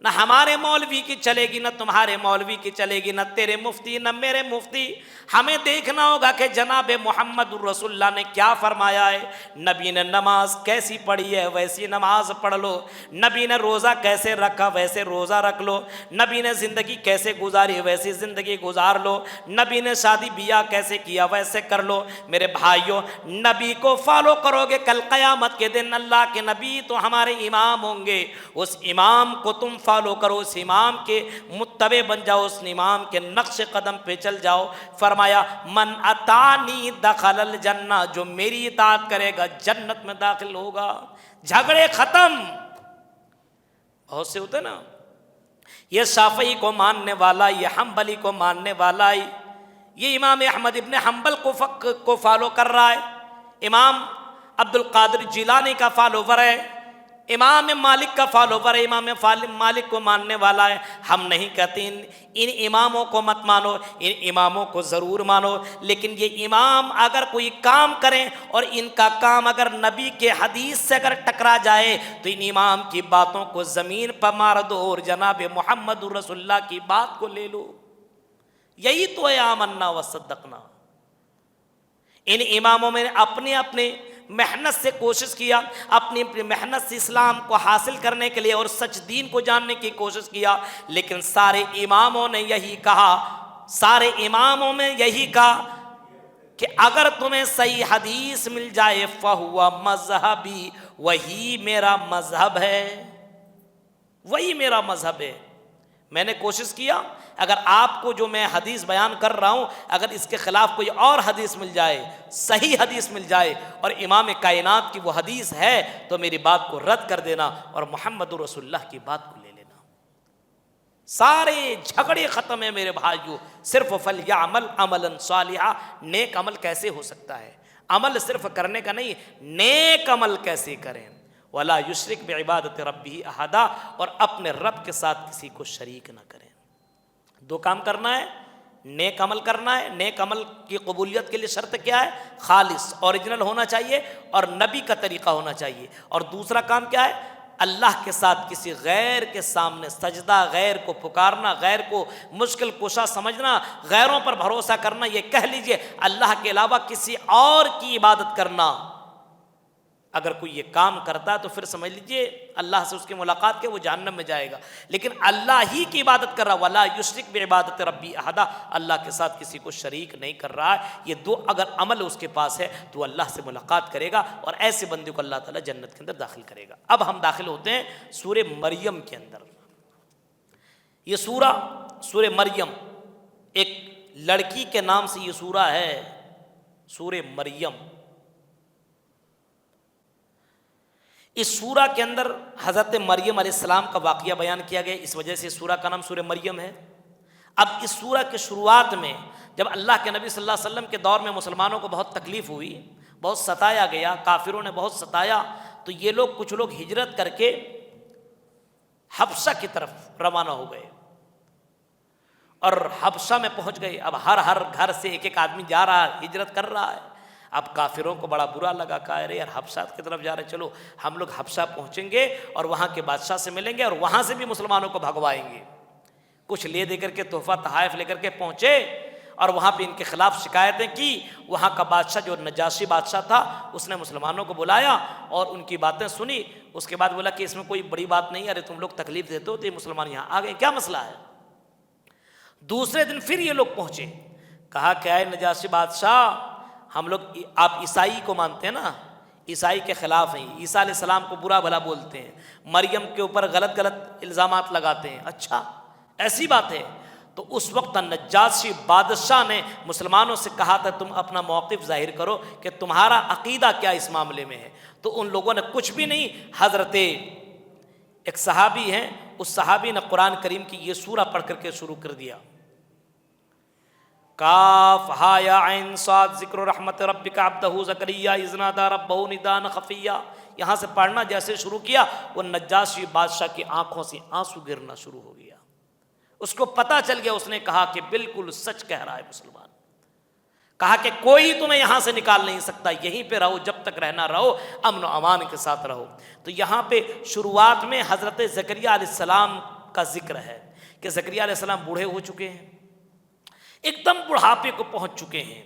نہ ہمارے مولوی کی چلے گی نہ تمہارے مولوی کی چلے گی، نہ تیرے مفتی نہ میرے مفتی۔ ہمیں دیکھنا ہوگا کہ جناب محمد الرسول اللہ نے کیا فرمایا ہے۔ نبی نے نماز کیسی پڑھی ہے ویسی نماز پڑھ لو، نبی نے روزہ کیسے رکھا ویسے روزہ رکھ لو، نبی نے زندگی کیسے گزاری ویسی زندگی گزار لو، نبی نے شادی بیاہ کیسے کیا ویسے کر لو۔ میرے بھائیوں نبی کو فالو کرو گے، کل قیامت کے دن اللہ کے نبی تو ہمارے امام ہوں گے، اس امام کو تم فالو کرو، اس امام کے متبع بن جاؤ، اس امام کے نقش قدم پہ چل جاؤ۔ فرمایا من اتانی دخل الجنہ، جو میری اطاعت کرے گا جنت میں داخل ہوگا۔ جھگڑے ختم۔ بہت سے ہوتے نا، یہ شافعی کو ماننے والا، یہ حنبلی کو ماننے والا، یہ امام احمد ابن حنبل کو فالو کر رہا ہے، امام عبد القادر جیلانی کا فالوور ہے، امام مالک کا فالوور ہے، امام مالک کو ماننے والا ہے۔ ہم نہیں کہتے ان اماموں کو مت مانو، ان اماموں کو ضرور مانو، لیکن یہ امام اگر کوئی کام کریں اور ان کا کام اگر نبی کے حدیث سے اگر ٹکرا جائے تو ان امام کی باتوں کو زمین پر مار دو اور جناب محمد رسول اللہ کی بات کو لے لو۔ یہی تو ہے آمنا و صدقنا۔ ان اماموں میں اپنے اپنے محنت سے کوشش کیا، اپنی محنت سے اسلام کو حاصل کرنے کے لیے اور سچ دین کو جاننے کی کوشش کیا، لیکن سارے اماموں نے یہی کہا، سارے اماموں میں یہی کہا کہ اگر تمہیں صحیح حدیث مل جائے فہو مذہبی، وہی میرا مذہب ہے، وہی میرا مذہب ہے۔ میں نے کوشش کیا اگر آپ کو جو میں حدیث بیان کر رہا ہوں اگر اس کے خلاف کوئی اور حدیث مل جائے، صحیح حدیث مل جائے اور امام کائنات کی وہ حدیث ہے تو میری بات کو رد کر دینا اور محمد رسول اللہ کی بات کو لے لینا۔ سارے جھگڑے ختم ہیں میرے بھائیوں، صرف فلیعمل عملا صالحا، نیک عمل کیسے ہو سکتا ہے؟ عمل صرف کرنے کا نہیں، نیک عمل کیسے کریں؟ ولا یشرک بعبادت ربہ احدا، اور اپنے رب کے ساتھ کسی کو شریک نہ کریں۔ دو کام کرنا ہے، نیک عمل کرنا ہے۔ نیک عمل کی قبولیت کے لیے شرط کیا ہے؟ خالص اوریجنل ہونا چاہیے اور نبی کا طریقہ ہونا چاہیے۔ اور دوسرا کام کیا ہے؟ اللہ کے ساتھ کسی غیر کے سامنے سجدہ، غیر کو پکارنا، غیر کو مشکل کشا سمجھنا، غیروں پر بھروسہ کرنا، یہ کہہ لیجئے اللہ کے علاوہ کسی اور کی عبادت کرنا۔ اگر کوئی یہ کام کرتا ہے تو پھر سمجھ لیجئے اللہ سے اس کی ملاقات کے وہ جہنم میں جائے گا، لیکن اللہ ہی کی عبادت کر رہا، ولا یشرک بعبادت ربی احدا، اللہ کے ساتھ کسی کو شریک نہیں کر رہا ہے، یہ دو اگر عمل اس کے پاس ہے تو اللہ سے ملاقات کرے گا اور ایسے بندے کو اللہ تعالیٰ جنت کے اندر داخل کرے گا۔ اب ہم داخل ہوتے ہیں سورہ مریم کے اندر۔ یہ سورہ مریم، ایک لڑکی کے نام سے یہ سورہ ہے، سورہ مریم۔ اس سورہ کے اندر حضرت مریم علیہ السلام کا واقعہ بیان کیا گیا، اس وجہ سے اس سورہ کا نام سورہ مریم ہے۔ اب اس سورہ کے شروعات میں جب اللہ کے نبی صلی اللہ علیہ وسلم کے دور میں مسلمانوں کو بہت تکلیف ہوئی، بہت ستایا گیا، کافروں نے بہت ستایا، تو یہ لوگ کچھ لوگ ہجرت کر کے حبشہ کی طرف روانہ ہو گئے اور حبشہ میں پہنچ گئے۔ اب ہر گھر سے ایک ایک آدمی جا رہا ہے، ہجرت کر رہا ہے۔ اب کافروں کو بڑا برا لگا، کہا ارے یار حبشہ کی طرف جا رہے، چلو ہم لوگ حبشہ پہنچیں گے اور وہاں کے بادشاہ سے ملیں گے اور وہاں سے بھی مسلمانوں کو بھگوائیں گے۔ کچھ لے دے کر کے تحفہ تحائف لے کر کے پہنچے اور وہاں پہ ان کے خلاف شکایتیں کی۔ وہاں کا بادشاہ جو نجاشی بادشاہ تھا اس نے مسلمانوں کو بلایا اور ان کی باتیں سنی، اس کے بعد بولا کہ اس میں کوئی بڑی بات نہیں، ارے تم لوگ تکلیف دیتے ہو تو یہ مسلمان یہاں آ گئے، کیا مسئلہ ہے؟ دوسرے دن پھر یہ لوگ پہنچے، کہا کہ اے نجاشی بادشاہ، ہم لوگ آپ عیسائی کو مانتے ہیں نا، عیسائی کے خلاف ہیں، عیسیٰ علیہ السلام کو برا بھلا بولتے ہیں، مریم کے اوپر غلط الزامات لگاتے ہیں۔ اچھا ایسی بات ہے؟ تو اس وقت نجاشی بادشاہ نے مسلمانوں سے کہا تھا تم اپنا موقف ظاہر کرو کہ تمہارا عقیدہ کیا اس معاملے میں ہے. تو ان لوگوں نے کچھ بھی نہیں. حضرت ایک صحابی ہیں, اس صحابی نے قرآن کریم کی یہ سورہ پڑھ کر کے شروع کر دیا, کاف ہا یا عین صاد ذکر رحمت ربک عبدہ زکریا اذ نادی ربہ نداء خفیا. یہاں سے پڑھنا جیسے شروع کیا وہ نجاشی بادشاہ کی آنکھوں سے آنسو گرنا شروع ہو گیا. اس کو پتہ چل گیا, اس نے کہا کہ بالکل سچ کہہ رہا ہے مسلمان. کہا کہ کوئی تمہیں یہاں سے نکال نہیں سکتا, یہیں پہ رہو, جب تک رہنا رہو, امن و امان کے ساتھ رہو. تو یہاں پہ شروعات میں حضرت زکریا علیہ السلام کا ذکر ہے کہ زکریا علیہ السلام بوڑھے ہو چکے ہیں, ایک دم بڑھاپے کو پہنچ چکے ہیں,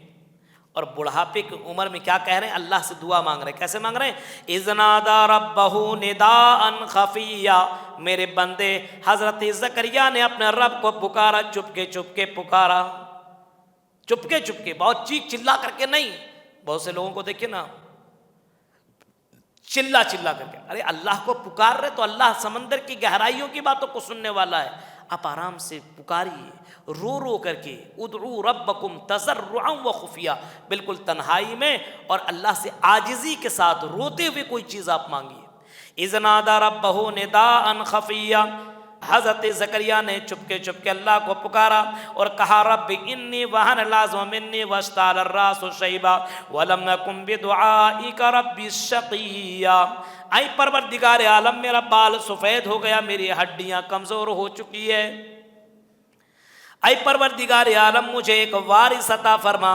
اور بڑھاپے کی عمر میں کیا کہہ رہے ہیں, اللہ سے دعا مانگ رہے ہیں. کیسے مانگ رہے ہیں؟ اذ نادی ربہ نداء خفیا. میرے بندے حضرت زکریا نے اپنے رب کو پکارا, چپ کے پکارا, چپکے چپکے, بہت چیخ چلا کر کے نہیں. بہت سے لوگوں کو دیکھیں نا چلا کر کے, ارے اللہ کو پکار رہے تو اللہ سمندر کی گہرائیوں کی باتوں کو سننے والا ہے. آپ آرام سے پکاریے, رو رو کر کے, ادعوا ربکم تضرعا وخفیا, بالکل تنہائی میں اور اللہ سے عاجزی کے ساتھ روتے ہوئے کوئی چیز آپ مانگیے. اذ نادی ربہ نداء خفیا. حضرت زکریا نے چپ کے اللہ کو پکارا اور کہا رب انی وہن العظم منی واشتعل الراس شیبا ولم اکن بدعائک رب شقیا. اے پروردگار عالم, میرا بال سفید ہو گیا, میری ہڈیاں کمزور ہو چکی ہے. اے پروردگار عالم, مجھے ایک وارث عطا فرما.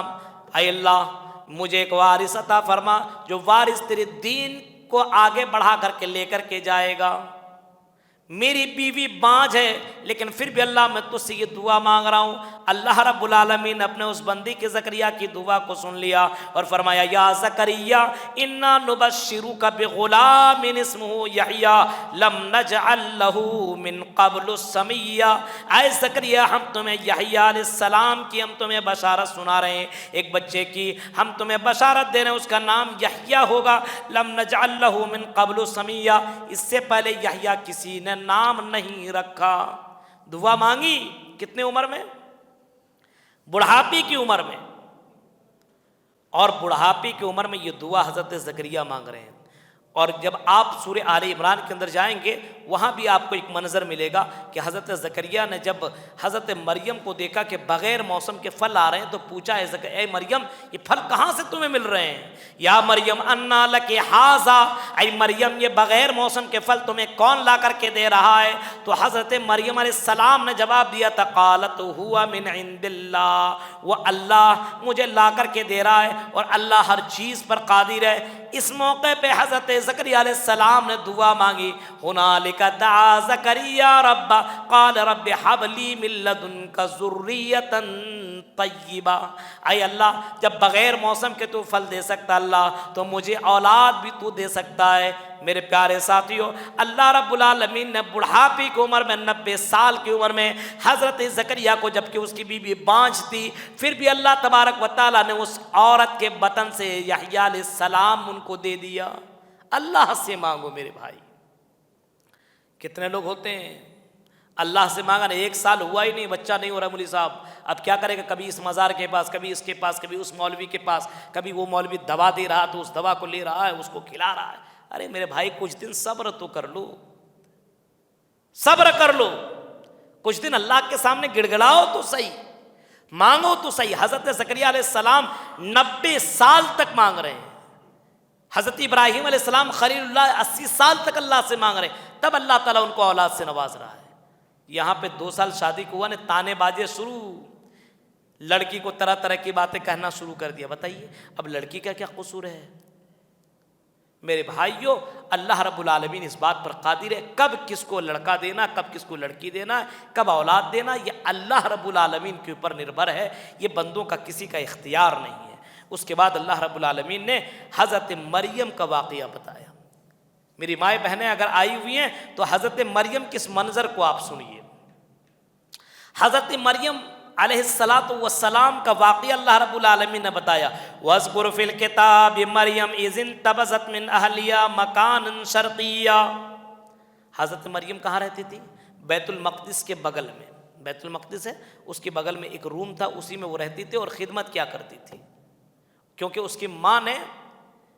اے اللہ مجھے ایک وارث عطا فرما جو وارث تیرے دین کو آگے بڑھا کر کے لے کر کے جائے گا. میری بیوی بانجھ ہے لیکن پھر بھی اللہ میں تجھ سے یہ دعا مانگ رہا ہوں. اللہ رب العالمین نے اپنے اس بندی کے زکریا کی دعا کو سن لیا اور فرمایا یا زکریا انا نبشرک بغلام اسمہ یحییٰ لم نجعل لہ من قبل سمیہ. اے زکریا ہم تمہیں یحییٰ علیہ السلام کی ہم تمہیں بشارت سنا رہے ہیں, ایک بچے کی ہم تمہیں بشارت دے رہے ہیں, اس کا نام یحییٰ ہوگا. لم نجعل لہ من قبل سمیہ, اس سے پہلے یحییٰ کسی نے نام نہیں رکھا. دعا مانگی کتنے عمر میں؟ بڑھاپی کی عمر میں. اور بڑھاپی کی عمر میں یہ دعا حضرت زکریا مانگ رہے ہیں. اور جب آپ سورہ آل عمران کے اندر جائیں گے وہاں بھی آپ کو ایک منظر ملے گا کہ حضرت زکریا نے جب حضرت مریم کو دیکھا کہ بغیر موسم کے پھل آ رہے ہیں تو پوچھا اے مریم یہ پھل کہاں سے تمہیں مل رہے ہیں؟ یا مریم انا لک ھذا, اے مریم یہ بغیر موسم کے پھل تمہیں کون لا کر کے دے رہا ہے؟ تو حضرت مریم علیہ السلام نے جواب دیا تھا قالت ہوا من عند اللہ, وہ اللہ مجھے لا کر کے دے رہا ہے اور اللہ ہر چیز پر قادر ہے. اس موقع پہ حضرت زکریا علیہ السلام نے دعا مانگی. ہنالک دعا زکریا رب قال رب ھب لی من لدنک ذریۃ طیبہ. اے اللہ جب بغیر موسم کے تو پھل دے سکتا اللہ تو مجھے اولاد بھی تو دے سکتا ہے. میرے پیارے ساتھیوں, اللہ رب العالمین نے بڑھاپی کی عمر میں 90 سال کی عمر میں حضرت زکریا کو, جبکہ اس کی بیوی بانجھ تھی, پھر بھی اللہ تبارک و تعالیٰ نے اس عورت کے بطن سے یحییٰ علیہ السلام ان کو دے دیا. اللہ سے مانگو میرے بھائی. کتنے لوگ ہوتے ہیں اللہ سے مانگا نہیں, 1 سال ہوا ہی نہیں, بچہ نہیں ہو رہا مولوی صاحب, اب کیا کرے گا؟ کبھی اس مزار کے پاس, کبھی اس کے پاس, کبھی اس مولوی کے پاس, کبھی وہ مولوی دوا دے رہا تو اس دوا کو لے رہا ہے, اس کو کھلا رہا ہے. ارے میرے بھائی کچھ دن صبر تو کر لو, صبر کر لو, کچھ دن اللہ کے سامنے گڑ گڑاؤ تو صحیح, مانگو تو صحیح. حضرت زکریا علیہ السلام 90 سال تک مانگ رہے ہیں. حضرت ابراہیم علیہ السلام خلیل اللہ 80 سال تک اللہ سے مانگ رہے ہیں, تب اللہ تعالیٰ ان کو اولاد سے نواز رہا ہے. یہاں پہ 2 سال شادی کو ہوا نے تانے بازے شروع, لڑکی کو طرح طرح کی باتیں کہنا شروع کر دیا. بتائیے اب لڑکی کا کیا قصور ہے؟ میرے بھائیوں اللہ رب العالمین اس بات پر قادر ہے, کب کس کو لڑکا دینا, کب کس کو لڑکی دینا, کب اولاد دینا, یہ اللہ رب العالمین کے اوپر نربھر ہے, یہ بندوں کا کسی کا اختیار نہیں ہے. اس کے بعد اللہ رب العالمین نے حضرت مریم کا واقعہ بتایا. میری مائیں بہنیں اگر آئی ہوئی ہیں تو حضرت مریم کے اس منظر کو آپ سنیے. حضرت مریم علیہ السلام کا واقعہ اللہ رب العالمین نے بتایا. وَاذْكُرْ فِي الْكِتَابِ مَرْيَمْ إِذِ انْتَبَذَتْ مِنْ أَهْلِهَا مَكَانًا شَرْقِيًّا. حضرت مریم کہاں رہتی تھی؟ بیت المقدس کے بغل میں, بیت المقدس ہے، اس کے بغل میں ایک روم تھا، اسی میں وہ رہتی تھی اور خدمت کیا کرتی تھی، کیونکہ اس کی ماں نے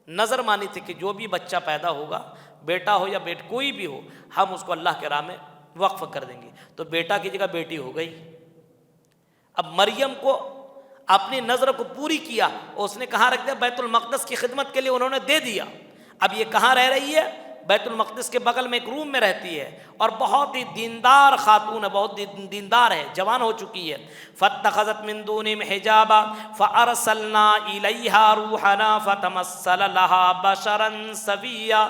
نظر مانی تھی کہ جو بھی بچہ پیدا ہوگا، بیٹا ہو یا بیٹ کوئی بھی ہو، ہم اس کو اللہ کے راہ میں وقف کر دیں گے۔ تو بیٹا کی جگہ بیٹی ہو گئی۔ اب مریم کو اپنی نظر کو پوری کیا اور اس نے کہاں رکھ دیا؟ بیت المقدس کی خدمت کے لیے انہوں نے دے دیا۔ اب یہ کہاں رہ رہی ہے؟ بیت المقدس کے بغل میں ایک روم میں رہتی ہے، اور بہت ہی دیندار خاتون ہے، بہت دیندار ہے، جوان ہو چکی ہے۔ فاتخذت من دونہم حجابا فارسلنا الیہا روحنا فتمثل لہا بشرا سویا،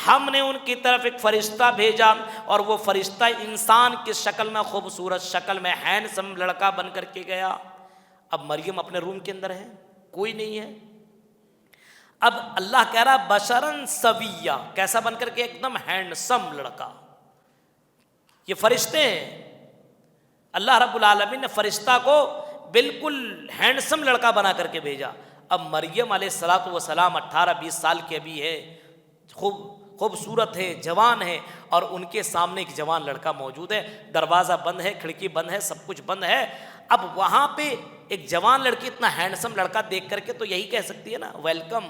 ہم نے ان کی طرف ایک فرشتہ بھیجا اور وہ فرشتہ انسان کی شکل میں، خوبصورت شکل میں، ہینڈسم لڑکا بن کر کے گیا۔ اب مریم اپنے روم کے اندر ہے، کوئی نہیں ہے۔ اب اللہ کہہ رہا بشرن سویا، کیسا بن کر کے؟ ایک دم ہینڈسم لڑکا۔ یہ فرشتے ہیں، اللہ رب العالمین نے فرشتہ کو بالکل ہینڈسم لڑکا بنا کر کے بھیجا۔ اب مریم علیہ الصلوۃ والسلام 18-20 سال کی ابھی ہے، خوبصورت ہے، جوان ہے، اور ان کے سامنے ایک جوان لڑکا موجود ہے، دروازہ بند ہے، کھڑکی بند ہے، سب کچھ بند ہے۔ اب وہاں پہ ایک جوان لڑکی اتنا ہینڈسم لڑکا دیکھ کر کے تو یہی کہہ سکتی ہے نا ویلکم،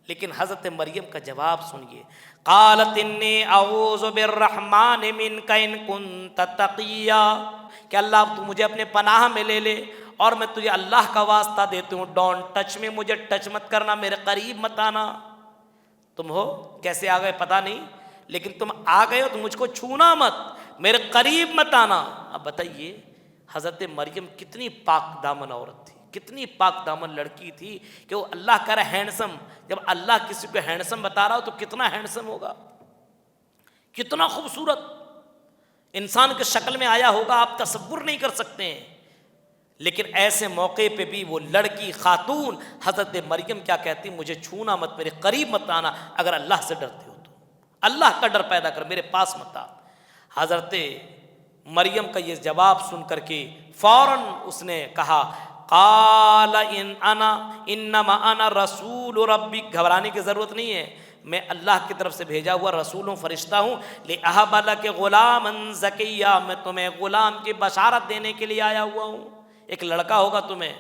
لیکن حضرت مریم کا جواب سنیے۔ قالت انی اعوذ بالرحمن منک ان کنت تقیا، کہ اللہ تو مجھے اپنے پناہ میں لے لے، اور میں تجھے اللہ کا واسطہ دیتی ہوں، ڈونٹ ٹچ میں، مجھے ٹچ مت کرنا، میرے قریب مت آنا۔ تم ہو کیسے آ گئے پتہ نہیں، لیکن تم آ گئے ہو تو مجھ کو چھونا مت، میرے قریب مت آنا۔ اب بتائیے حضرت مریم کتنی پاک دامن عورت تھی، کتنی پاک دامن لڑکی تھی کہ وہ اللہ کہہ رہا ہے ہینڈسم۔ جب اللہ کسی کو ہینڈسم بتا رہا ہو تو کتنا ہینڈسم ہوگا، کتنا خوبصورت انسان کی شکل میں آیا ہوگا، آپ تصور نہیں کر سکتے ہیں۔ لیکن ایسے موقع پہ بھی وہ لڑکی خاتون حضرت مریم کیا کہتی؟ مجھے چھونا مت، میرے قریب مت آنا، اگر اللہ سے ڈرتے ہو تو اللہ کا ڈر پیدا کر، میرے پاس مت آ۔ حضرت مریم کا یہ جواب سن کر کے فوراً اس نے کہا قال انما انا رسول ربک، گھبرانے کی ضرورت نہیں ہے، میں اللہ کی طرف سے بھیجا ہوا رسول ہوں، فرشتہ ہوں، لأہب لک غلاما زکیا، میں تمہیں غلام کی بشارت دینے کے لیے آیا ہوا ہوں، ایک لڑکا ہوگا تمہیں۔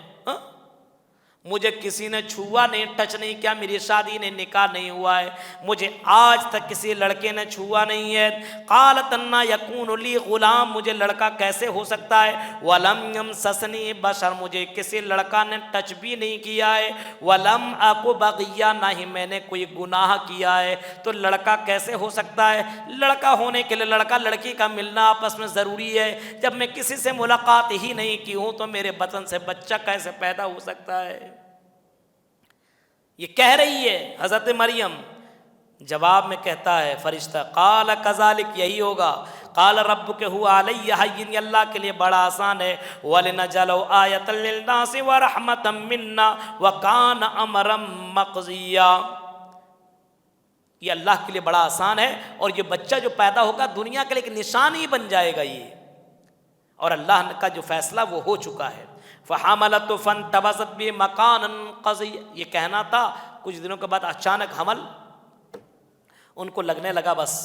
مجھے کسی نے چھوا نہیں، ٹچ نہیں کیا، میری شادی نہیں، نکاح نہیں ہوا ہے، مجھے آج تک کسی لڑکے نے چھوا نہیں ہے۔ قالت انا یکون لی غلام، مجھے لڑکا کیسے ہو سکتا ہے؟ ولم یمسسنی بشر، مجھے کسی لڑکا نے ٹچ بھی نہیں کیا ہے، ولم اک بغیا، نہ ہی میں نے کوئی گناہ کیا ہے، تو لڑکا کیسے ہو سکتا ہے؟ لڑکا ہونے کے لیے لڑکا لڑکی کا ملنا آپس میں ضروری ہے، جب میں کسی سے ملاقات ہی نہیں کی ہوں تو میرے بطن سے بچہ کیسے پیدا ہو سکتا ہے؟ یہ کہہ رہی ہے حضرت مریم، جواب میں کہتا ہے فرشتہ قال کذالک، یہی ہوگا، قال ربک هو علی ہین، اللہ کے لیے بڑا آسان ہے، وَلِنَجْعَلَهُ آیَةً لِلنَّاسِ وَرَحْمَةً مِنَّا وَكَانَ أَمْرًا مَقْضِيًّا، یہ اللہ کے لیے بڑا آسان ہے، اور یہ بچہ جو پیدا ہوگا دنیا کے لیے ایک نشان ہی بن جائے گا یہ، اور اللہ کا جو فیصلہ وہ ہو چکا ہے۔ فَحَمَلَتْهُ فَانْتَبَذَتْ بِهِ مَكَانًا قَصِيًّا، یہ کہنا تھا، کچھ دنوں کے بعد اچانک حمل ان کو لگنے لگا، بس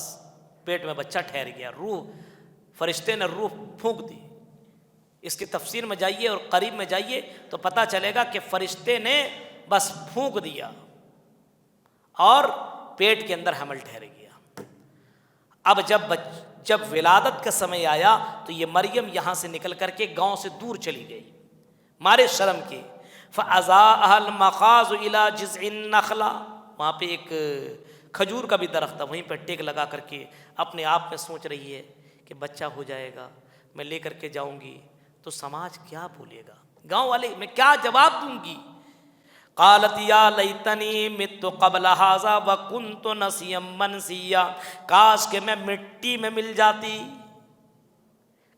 پیٹ میں بچہ ٹھہر گیا، روح، فرشتے نے روح پھونک دی۔ اس کی تفسیر میں جائیے اور قریب میں جائیے تو پتہ چلے گا کہ فرشتے نے بس پھونک دیا اور پیٹ کے اندر حمل ٹھہر گیا۔ اب جب ولادت کا سمے آیا تو یہ مریم یہاں سے نکل کر کے گاؤں سے دور چلی گئی مارے شرم کے۔ فَأَذَاءَهَا الْمَخَاضُ إِلَى جِذْعِ النَّخْلَةِ، وہاں پہ ایک کھجور کا بھی درخت تھا، وہیں پہ ٹیک لگا کر کے اپنے آپ میں سوچ رہی ہے کہ بچہ ہو جائے گا، میں لے کر کے جاؤں گی تو سماج کیا بولے گا، گاؤں والے میں کیا جواب دوں گی۔ قالت یا لیتنی مت قبل ھذا وکنت نسیا منسیا، کاش کہ میں مٹی میں مل جاتی،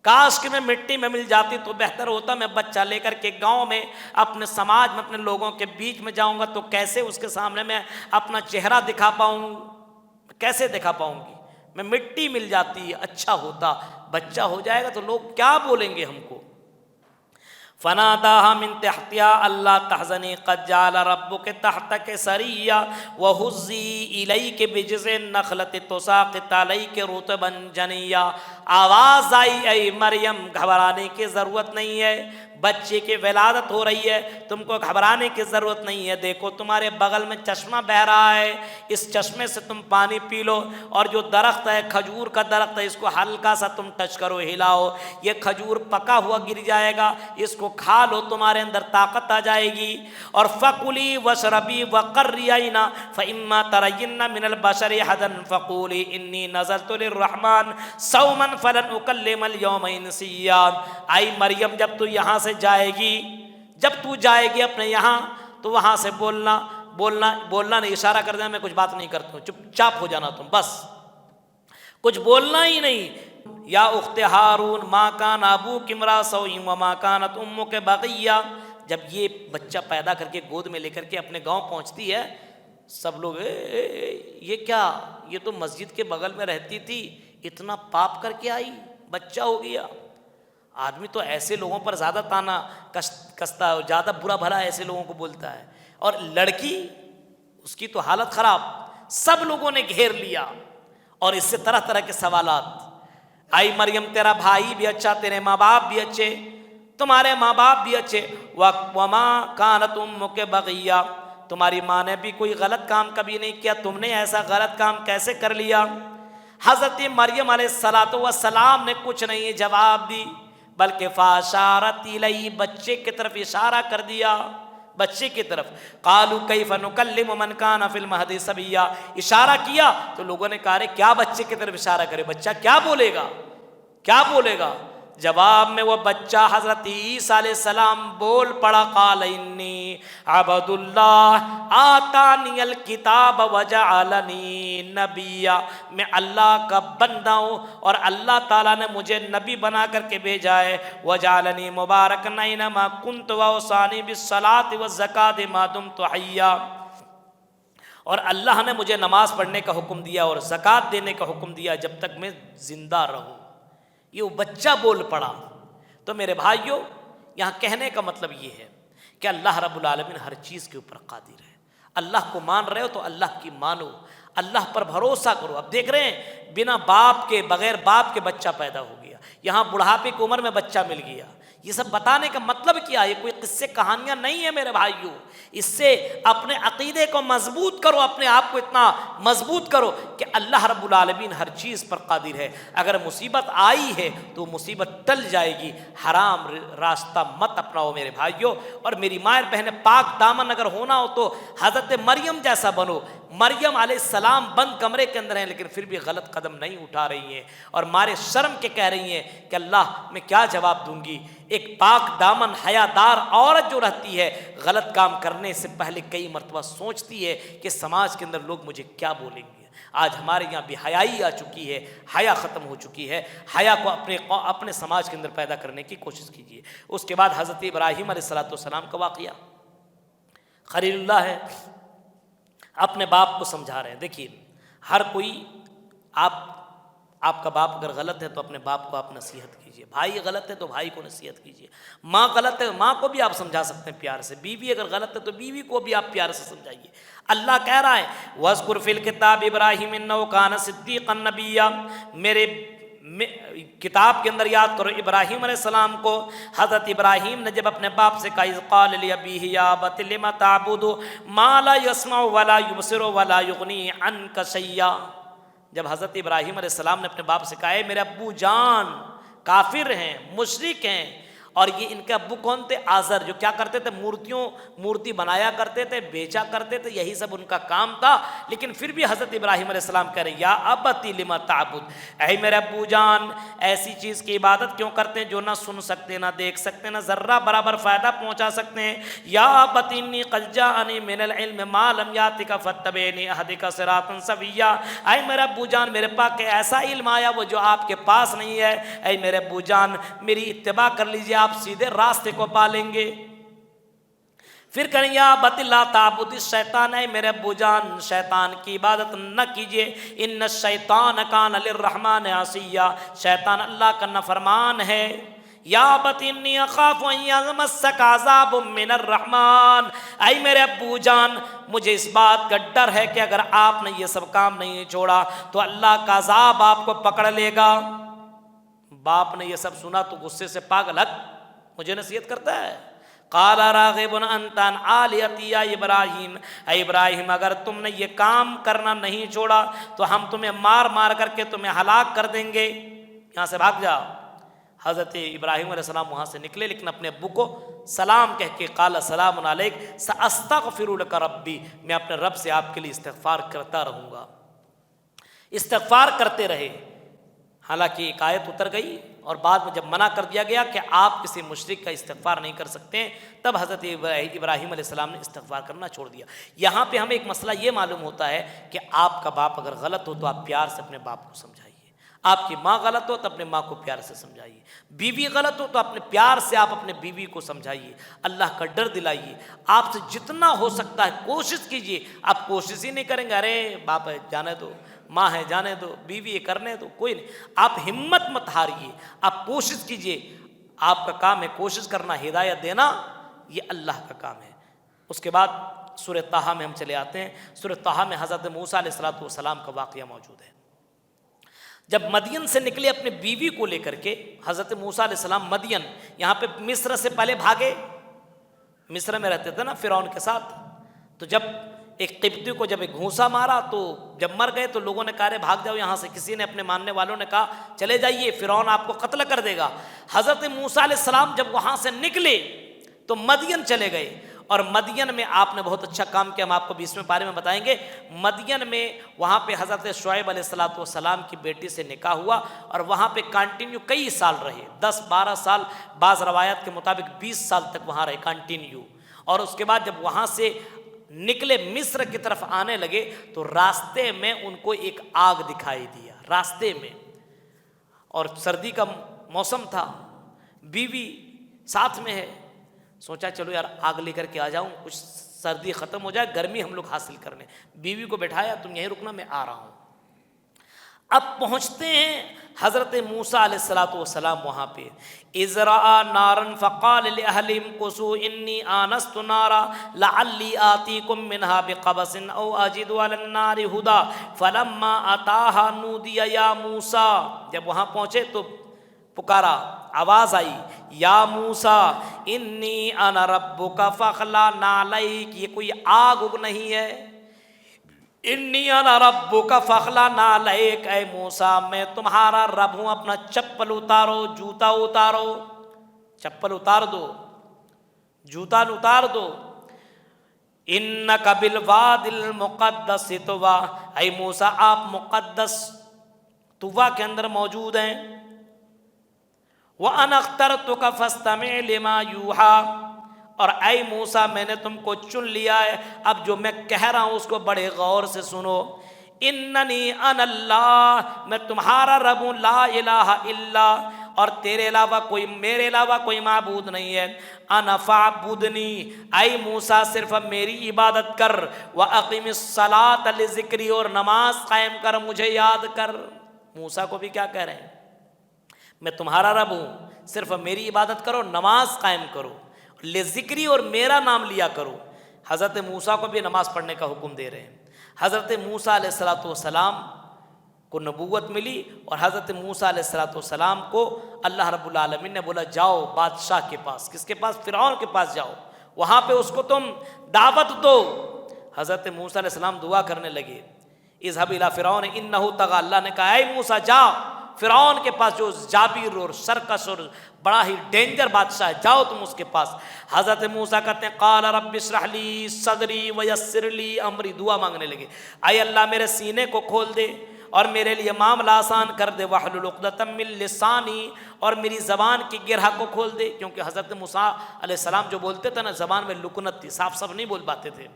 کاش کہ میں مٹی میں مل جاتی تو بہتر ہوتا، میں بچہ لے کر کے گاؤں میں اپنے سماج میں اپنے لوگوں کے بیچ میں جاؤں گا تو کیسے اس کے سامنے میں اپنا چہرہ دکھا پاؤں، کیسے دکھا پاؤں گی، میں مٹی مل جاتی اچھا ہوتا، بچہ ہو جائے گا تو لوگ کیا بولیں گے ہم کو۔ فناداها من تحتها الا تحزني قد جعل ربك تحتك سريا وهزي اليك بجذع النخلة تساقط عليك رطبا جنيا. آواز آئی اے مریم گھبرانے کی ضرورت نہیں ہے، بچے کی ولادت ہو رہی ہے، تم کو گھبرانے کی ضرورت نہیں ہے. دیکھو تمہارے بغل میں چشمہ بہہ رہا ہے، اس چشمے سے تم پانی پی لو، اور جو درخت ہے کھجور کا درخت ہے اس کو ہلکا سا تم ٹچ کرو، ہلاؤ، یہ کھجور پکا ہوا گر جائے گا، اس کو کھا لو، تمہارے اندر طاقت آ جائے گی. اور فَكُلِي وَاشْرَبِي وَقَرِّي عَيْنًا فَإِمَّا تَرَيِنَّ مِنَ الْبَشَرِ أَحَدًا فَقُولِي إِنِّي نَذَرْتُ لِلرَّحْمَنِ صَوْمًا فَلَنْ أُكَلِّمَ الْيَوْمَ إِنسِيًّا. آئی مریم جب تو یہاں سے جائے گی، جب تو جائے گی اپنے یہاں، تو وہاں سے بولنا نہیں، اشارہ کر دینا میں کچھ بات نہیں کرتا ہوں، چپ چاپ ہو جانا تم، بس کچھ بولنا ہی نہیں. یا اخت ہارون ما کان ابوک امرأ سوء وما کانت امک بغیہ. جب یہ بچہ پیدا کر کے گود میں لے کر کے اپنے گاؤں پہنچتی ہے، سب لوگ یہ کیا، یہ تو مسجد کے بغل میں رہتی تھی، اتنا پاپ کر کے آئی، بچہ ہو گیا. آدمی تو ایسے لوگوں پر زیادہ تانا کستا ہے، زیادہ برا بھلا ایسے لوگوں کو بولتا ہے. اور لڑکی، اس کی تو حالت خراب، سب لوگوں نے گھیر لیا، اور اس سے طرح طرح کے سوالات. آئی مریم تیرا بھائی بھی اچھا، تیرے ماں باپ بھی اچھے، تمہارے ماں باپ بھی اچھے، وما کانت امک بغیہ، تمہاری ماں نے بھی کوئی غلط کام کبھی نہیں کیا، تم نے ایسا غلط کام کیسے کر لیا؟ حضرت مریم علیہ السلام نے کچھ نہیں جواب دی، بلکہ فاشارت الیہ، بچے کی طرف اشارہ کر دیا، بچے کی طرف. قالوا کیف نکلم من کان فی المہد صبیا، اشارہ کیا تو لوگوں نے کہا کیا بچے کی طرف اشارہ کرے، بچہ کیا بولے گا، کیا بولے گا؟ جواب میں وہ بچہ حضرت عیسیٰ علیہ السلام بول پڑا، قال انی عبد اللہ آتانی الکتاب وجعلنی نبیا، میں اللہ کا بندہ ہوں اور اللہ تعالیٰ نے مجھے نبی بنا کر کے بھیجا ہے. وجعلنی مبارکا اینما کنت واوصانی بالصلاۃ والزکاۃ ما دمت حیا، اور اللہ نے مجھے نماز پڑھنے کا حکم دیا اور زکوٰۃ دینے کا حکم دیا جب تک میں زندہ رہوں. یہ وہ بچہ بول پڑا. تو میرے بھائیوں، یہاں کہنے کا مطلب یہ ہے کہ اللہ رب العالمین ہر چیز کے اوپر قادر ہے. اللہ کو مان رہے ہو تو اللہ کی مانو، اللہ پر بھروسہ کرو. اب دیکھ رہے ہیں بنا باپ کے، بغیر باپ کے بچہ پیدا ہو گیا، یہاں بڑھاپے کی عمر میں بچہ مل گیا. یہ سب بتانے کا مطلب کیا ہے؟ یہ کوئی قصے کہانیاں نہیں ہیں میرے بھائیوں. اس سے اپنے عقیدے کو مضبوط کرو، اپنے آپ کو اتنا مضبوط کرو کہ اللہ رب العالمین ہر چیز پر قادر ہے. اگر مصیبت آئی ہے تو مصیبت ٹل جائے گی. حرام راستہ مت اپناؤ میرے بھائیوں. اور میری مائر بہن، پاک دامن اگر ہونا ہو تو حضرت مریم جیسا بنو. مریم علیہ السلام بند کمرے کے اندر ہیں لیکن پھر بھی غلط قدم نہیں اٹھا رہی ہیں، اور مارے شرم کے کہہ رہی ہیں کہ اللہ میں کیا جواب دوں گی. ایک پاک دامن حیادار عورت جو رہتی ہے، غلط کام کرنے سے پہلے کئی مرتبہ سوچتی ہے کہ سماج کے اندر لوگ مجھے کیا بولیں گے. آج ہمارے یہاں بے حیائی آ چکی ہے، حیا ختم ہو چکی ہے. حیا کو اپنے سماج کے اندر پیدا کرنے کی کوشش کیجیے. اس کے بعد حضرت ابراہیم علیہ السلام کا واقعہ. خلیل اللہ ہے، اپنے باپ کو سمجھا رہے ہیں. دیکھیے، ہر کوئی آپ کا باپ اگر غلط ہے تو اپنے باپ کو آپ نصیحت کیجیے، بھائی غلط ہے تو بھائی کو نصیحت کیجیے، ماں غلط ہے ماں کو بھی آپ سمجھا سکتے ہیں پیار سے، بیوی اگر غلط ہے تو بیوی کو بھی آپ پیار سے سمجھائیے. اللہ کہہ رہا ہے وَاذْكُرْ فِي الْكِتَابِ إِبْرَاهِيمَ إِنَّهُ كَانَ صِدِّيقًا نَبِيًّا. میرے کتاب کے اندر یاد کرو ابراہیم علیہ السلام کو. حضرت ابراہیم نے جب اپنے باپ سے کہا اذ قال لأبيه يا أبت لم تعبد ما لا يسمع ولا يبصر ولا يغني عنك شيئا. جب حضرت ابراہیم علیہ السلام نے اپنے باپ سے کہا میرے ابو جان کافر ہیں، مشرک ہیں، اور یہ ان کے ابو کون تھے؟ آزر، جو کیا کرتے تھے؟ مورتی بنایا کرتے تھے، بیچا کرتے تھے، یہی سب ان کا کام تھا. لیکن پھر بھی حضرت ابراہیم علیہ السلام کہہ رہے یا ابتی لما تعبد، اے میرے ابو جان ایسی چیز کی عبادت کیوں کرتے ہیں جو نہ سن سکتے، نہ دیکھ سکتے، نہ ذرہ برابر فائدہ پہنچا سکتے ہیں. یا ابتی انی قد جاءنی من العلم ما لم یاتک فاتبعنی اہدک صراطا سویا. اے میرے ابو جان میرے پاس ایسا علم آیا وہ جو آپ کے پاس نہیں ہے. اے میرے ابو جان میری اتباع کر لیجیے، آپ سیدھے راستے کو پالیں گے. پھر کہیں یا ابت لا تعبد الشیطان، ہے میرے ابو جان شیطان کی عبادت نہ کیجیے. ان الشیطان کان للرحمن عصیا، شیطان اللہ کا نافرمان ہے. یا ابت انی اخاف ان یمسک عذاب من الرحمن، اے میرے ابو جان مجھے اس بات کا ڈر ہے کہ اگر آپ نے یہ سب کام نہیں چھوڑا تو اللہ کا عذاب آپ کو پکڑ لے گا۔ باپ نے یہ سب سنا تو غصے سے پاگل ہٹ مجھے نصیحت کرتا ہے۔ قال راغب انت عن آلیتی یا ابراہیم، اے ابراہیم اگر تم نے یہ کام کرنا نہیں چھوڑا تو ہم تمہیں مار مار کر کے تمہیں ہلاک کر دیں گے، یہاں سے بھاگ جاؤ۔ حضرت ابراہیم علیہ السلام وہاں سے نکلے، لیکن اپنے ابو کو سلام کہہ کے قال سلام علیک ساستغفر لک ربی، میں اپنے رب سے آپ کے لیے استغفار کرتا رہوں گا۔ استغفار کرتے رہے، حالانکہ ایک آیت اتر گئی اور بعد میں جب منع کر دیا گیا کہ آپ کسی مشرک کا استغفار نہیں کر سکتے، تب حضرت ابراہیم علیہ السلام نے استغفار کرنا چھوڑ دیا۔ یہاں پہ ہمیں ایک مسئلہ یہ معلوم ہوتا ہے کہ آپ کا باپ اگر غلط ہو تو آپ پیار سے اپنے باپ کو سمجھائیے، آپ کی ماں غلط ہو تو اپنے ماں کو پیار سے سمجھائیے، بیوی غلط ہو تو اپنے پیار سے آپ اپنے بیوی کو سمجھائیے، اللہ کا ڈر دلائیے، آپ سے جتنا ہو سکتا ہے کوشش کیجیے۔ آپ کوشش ہی نہیں کریں گے، ارے باپ ہے جانے دو، ماں ہے جانے دو، بیوی ہے کرنے دو، کوئی نہیں، آپ ہمت مت ہاریے، آپ کوشش کیجیے۔ آپ کا کام ہے کوشش کرنا، ہدایت دینا یہ اللہ کا کام ہے۔ اس کے بعد سورہ طٰہٰ میں ہم چلے آتے ہیں۔ سورہ طٰہٰ میں حضرت موسیٰ علیہ السلام کا واقعہ موجود ہے۔ جب مدین سے نکلے اپنے بیوی کو لے کر کے، حضرت موسیٰ علیہ السلام مدین، یہاں پہ مصر سے پہلے بھاگے، مصر میں رہتے تھے نا فرعون کے ساتھ، تو جب ایک قبطی کو جب ایک گھونسا مارا تو جب مر گئے تو لوگوں نے کہا بھاگ جاؤ یہاں سے، کسی نے اپنے ماننے والوں نے کہا چلے جائیے فرعون آپ کو قتل کر دے گا۔ حضرت موسیٰ علیہ السلام جب وہاں سے نکلے تو مدین چلے گئے، اور مدین میں آپ نے بہت اچھا کام کیا، ہم آپ کو 20ویں پارے میں بتائیں گے۔ مدین میں وہاں پہ حضرت شعیب علیہ السلام کی بیٹی سے نکاح ہوا، اور وہاں پہ کنٹینیو کئی سال رہے، 10-12 سال، بعض روایات کے مطابق 20 سال تک وہاں رہے کنٹینیو۔ اور اس کے بعد جب وہاں سے نکلے مصر کی طرف آنے لگے تو راستے میں ان کو ایک آگ دکھائی دیا، راستے میں، اور سردی کا موسم تھا، بیوی ساتھ میں ہے، سوچا چلو یار آگ لے کر کے آ جاؤں، کچھ سردی ختم ہو جائے، گرمی ہم لوگ حاصل کرنے۔ بیوی کو بٹھایا تم یہیں رکنا میں آ رہا ہوں۔ اب پہنچتے ہیں حضرت موسیٰ علیہ السلام وہاں پہ، اذ رأى نارا فقال لأهلهم امكثوا انی آنست نارا لعلی آتیکم منها بقبس او اجد علی النار هدی فلما اتاها نودی یا موسیٰ، جب وہاں پہنچے تو پکارا، آواز آئی، یا موسیٰ انی انا ربک فاخلع نعلیک، یہ کوئی آگ اگ نہیں ہے، انی انا ربک فاخلع نعلیک، اے موسیٰ میں تمہارا رب ہوں، اپنا چپل اتارو، جوتا اتارو، چپل اتار دو، جوتا اتار دو، انک بالوادی المقدس طویٰ، اے موسیٰ آپ مقدس طویٰ کے اندر موجود ہیں، وَأَنَا اخْتَرْتُكَ فَاسْتَمِعْ لِمَا يُوحَىٰ، اور اے موسیٰ میں نے تم کو چن لیا ہے، اب جو میں کہہ رہا ہوں اس کو بڑے غور سے سنو، اِنَّنِي أَنَا اللَّهُ، میں تمہارا رب ہوں، لا الہ الا، اور تیرے علاوہ کوئی، میرے علاوہ کوئی معبود نہیں ہے، انا فاعبدنی، اے موسیٰ صرف میری عبادت کر، وَأَقِمِ الصَّلَاةَ لِذِكْرِي، اور نماز قائم کر مجھے یاد کر۔ موسیٰ کو بھی کیا کہہ رہے ہیں، میں تمہارا رب ہوں، صرف میری عبادت کرو، نماز قائم کرو، لذکری، اور میرا نام لیا کرو۔ حضرت موسیٰ کو بھی نماز پڑھنے کا حکم دے رہے ہیں۔ حضرت موسیٰ علیہ السلام کو نبوت ملی، اور حضرت موسیٰ علیہ السلام کو اللہ رب العالمین نے بولا جاؤ بادشاہ کے پاس، کس کے پاس؟ فرعون کے پاس جاؤ، وہاں پہ اس کو تم دعوت دو۔ حضرت موسیٰ علیہ السلام دعا کرنے لگے، اذهب الى فرعون انه طغى، اللہ نے کہا اے موسیٰ جا فرعون کے پاس، جو جابر اور سرکش اور بڑا ہی ڈینجر بادشاہ ہے، جاؤ تم اس کے پاس۔ حضرت موسیٰ کہتے ہیں قال رب اشرح لی صدری ویسر لی امری، دعا مانگنے لگے، اے اللہ میرے سینے کو کھول دے اور میرے لیے معاملہ آسان کر دے، واحلل عقدۃ من لسانی، اور میری زبان کی گرہ کو کھول دے، کیونکہ حضرت موسیٰ علیہ السلام جو بولتے تھے نا زبان میں لکنت تھی، صاف صاف نہیں بول پاتے تھے،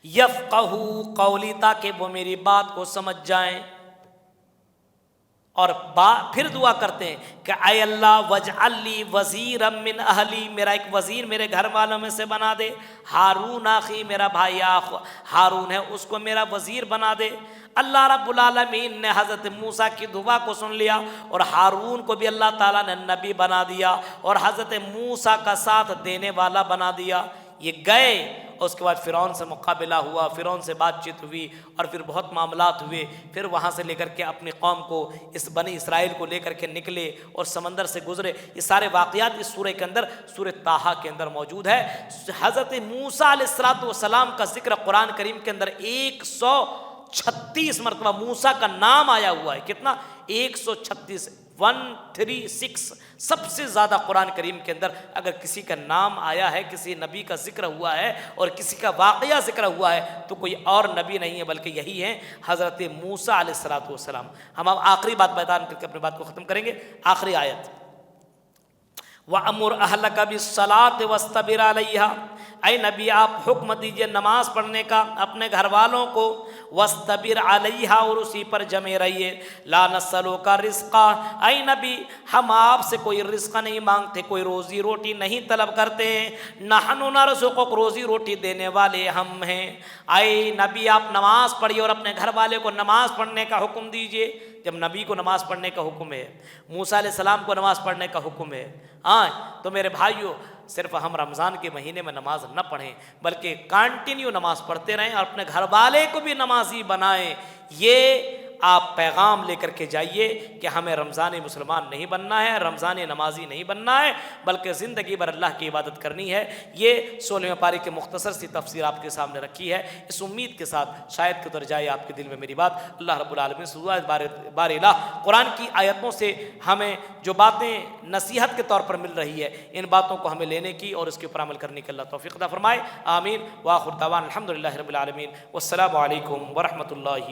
یفقہوا قولی، تاکہ وہ میری بات کو سمجھ جائیں۔ اور پھر دعا کرتے ہیں کہ اے اللہ وجعل لی وزیرا من اہلی، میرا ایک وزیر میرے گھر والوں میں سے بنا دے، ہارون اخی، میرا بھائی ہارون ہے اس کو میرا وزیر بنا دے، اللہ رب العالمین نے حضرت موسیٰ کی دعا کو سن لیا اور ہارون کو بھی اللہ تعالیٰ نے نبی بنا دیا اور حضرت موسیٰ کا ساتھ دینے والا بنا دیا۔ یہ گئے اور اس کے بعد فرعون سے مقابلہ ہوا، فرعون سے بات چیت ہوئی اور پھر بہت معاملات ہوئے، پھر وہاں سے لے کر کے اپنی قوم کو، اس بنی اسرائیل کو لے کر کے نکلے اور سمندر سے گزرے۔ یہ سارے واقعات اس سورہ کے اندر، سورہ طٰہٰ کے اندر موجود ہے۔ حضرت موسیٰ علیہ السلام کا ذکر قرآن کریم کے اندر 136 مرتبہ موسیٰ کا نام آیا ہوا ہے۔ کتنا؟ 136، 136 سب سے زیادہ قرآن کریم کے اندر اگر کسی کا نام آیا ہے، کسی نبی کا ذکر ہوا ہے اور کسی کا واقعہ ذکر ہوا ہے تو کوئی اور نبی نہیں ہے بلکہ یہی ہیں حضرت موسیٰ علیہ السلام۔ ہم اب آخری بات بیان کر کے اپنی بات کو ختم کریں گے۔ آخری آیت، وَأَمُرْ أَهْلَكَ بِالصَّلَاةِ وَاسْتَبِرْ عَلَيْهَا، اے نبی آپ حکم دیجئے نماز پڑھنے کا اپنے گھر والوں کو، وَاسْتَبِرْ عَلَيْهَا، اور اسی پر جمے رہیے، لَا نَسْأَلُكَ رِزْقًا، اے نبی ہم آپ سے کوئی رزق نہیں مانگتے، کوئی روزی روٹی نہیں طلب کرتے ہیں، نَحْنُ نَرْزُقُكَ، روزی روٹی دینے والے ہم ہیں۔ اے نبی آپ نماز پڑھیے اور اپنے گھر والے کو نماز پڑھنے کا حکم دیجئے۔ جب نبی کو نماز پڑھنے کا حکم ہے، موسیٰ علیہ السلام کو نماز پڑھنے کا حکم ہے، تو میرے بھائیوں صرف ہم رمضان کے مہینے میں نماز نہ پڑھیں بلکہ کنٹینیو نماز پڑھتے رہیں اور اپنے گھر والے کو بھی نمازی بنائیں۔ یہ آپ پیغام لے کر کے جائیے کہ ہمیں رمضان مسلمان نہیں بننا ہے، رمضان نمازی نہیں بننا ہے، بلکہ زندگی بھر اللہ کی عبادت کرنی ہے۔ یہ 16ویں پارے کی مختصر سی تفسیر آپ کے سامنے رکھی ہے، اس امید کے ساتھ شاید کہ اتر جائے آپ کے دل میں میری بات۔ اللہ رب العالمین سے دعا ہے بار الہ قرآن کی آیتوں سے ہمیں جو باتیں نصیحت کے طور پر مل رہی ہے، ان باتوں کو ہمیں لینے کی اور اس کے اوپر عمل کرنے کی اللہ توفیق عطا فرمائے۔ آمین۔ وآخر دعوانا الحمدللہ رب العالمین، والسلام علیکم ورحمۃ اللہ۔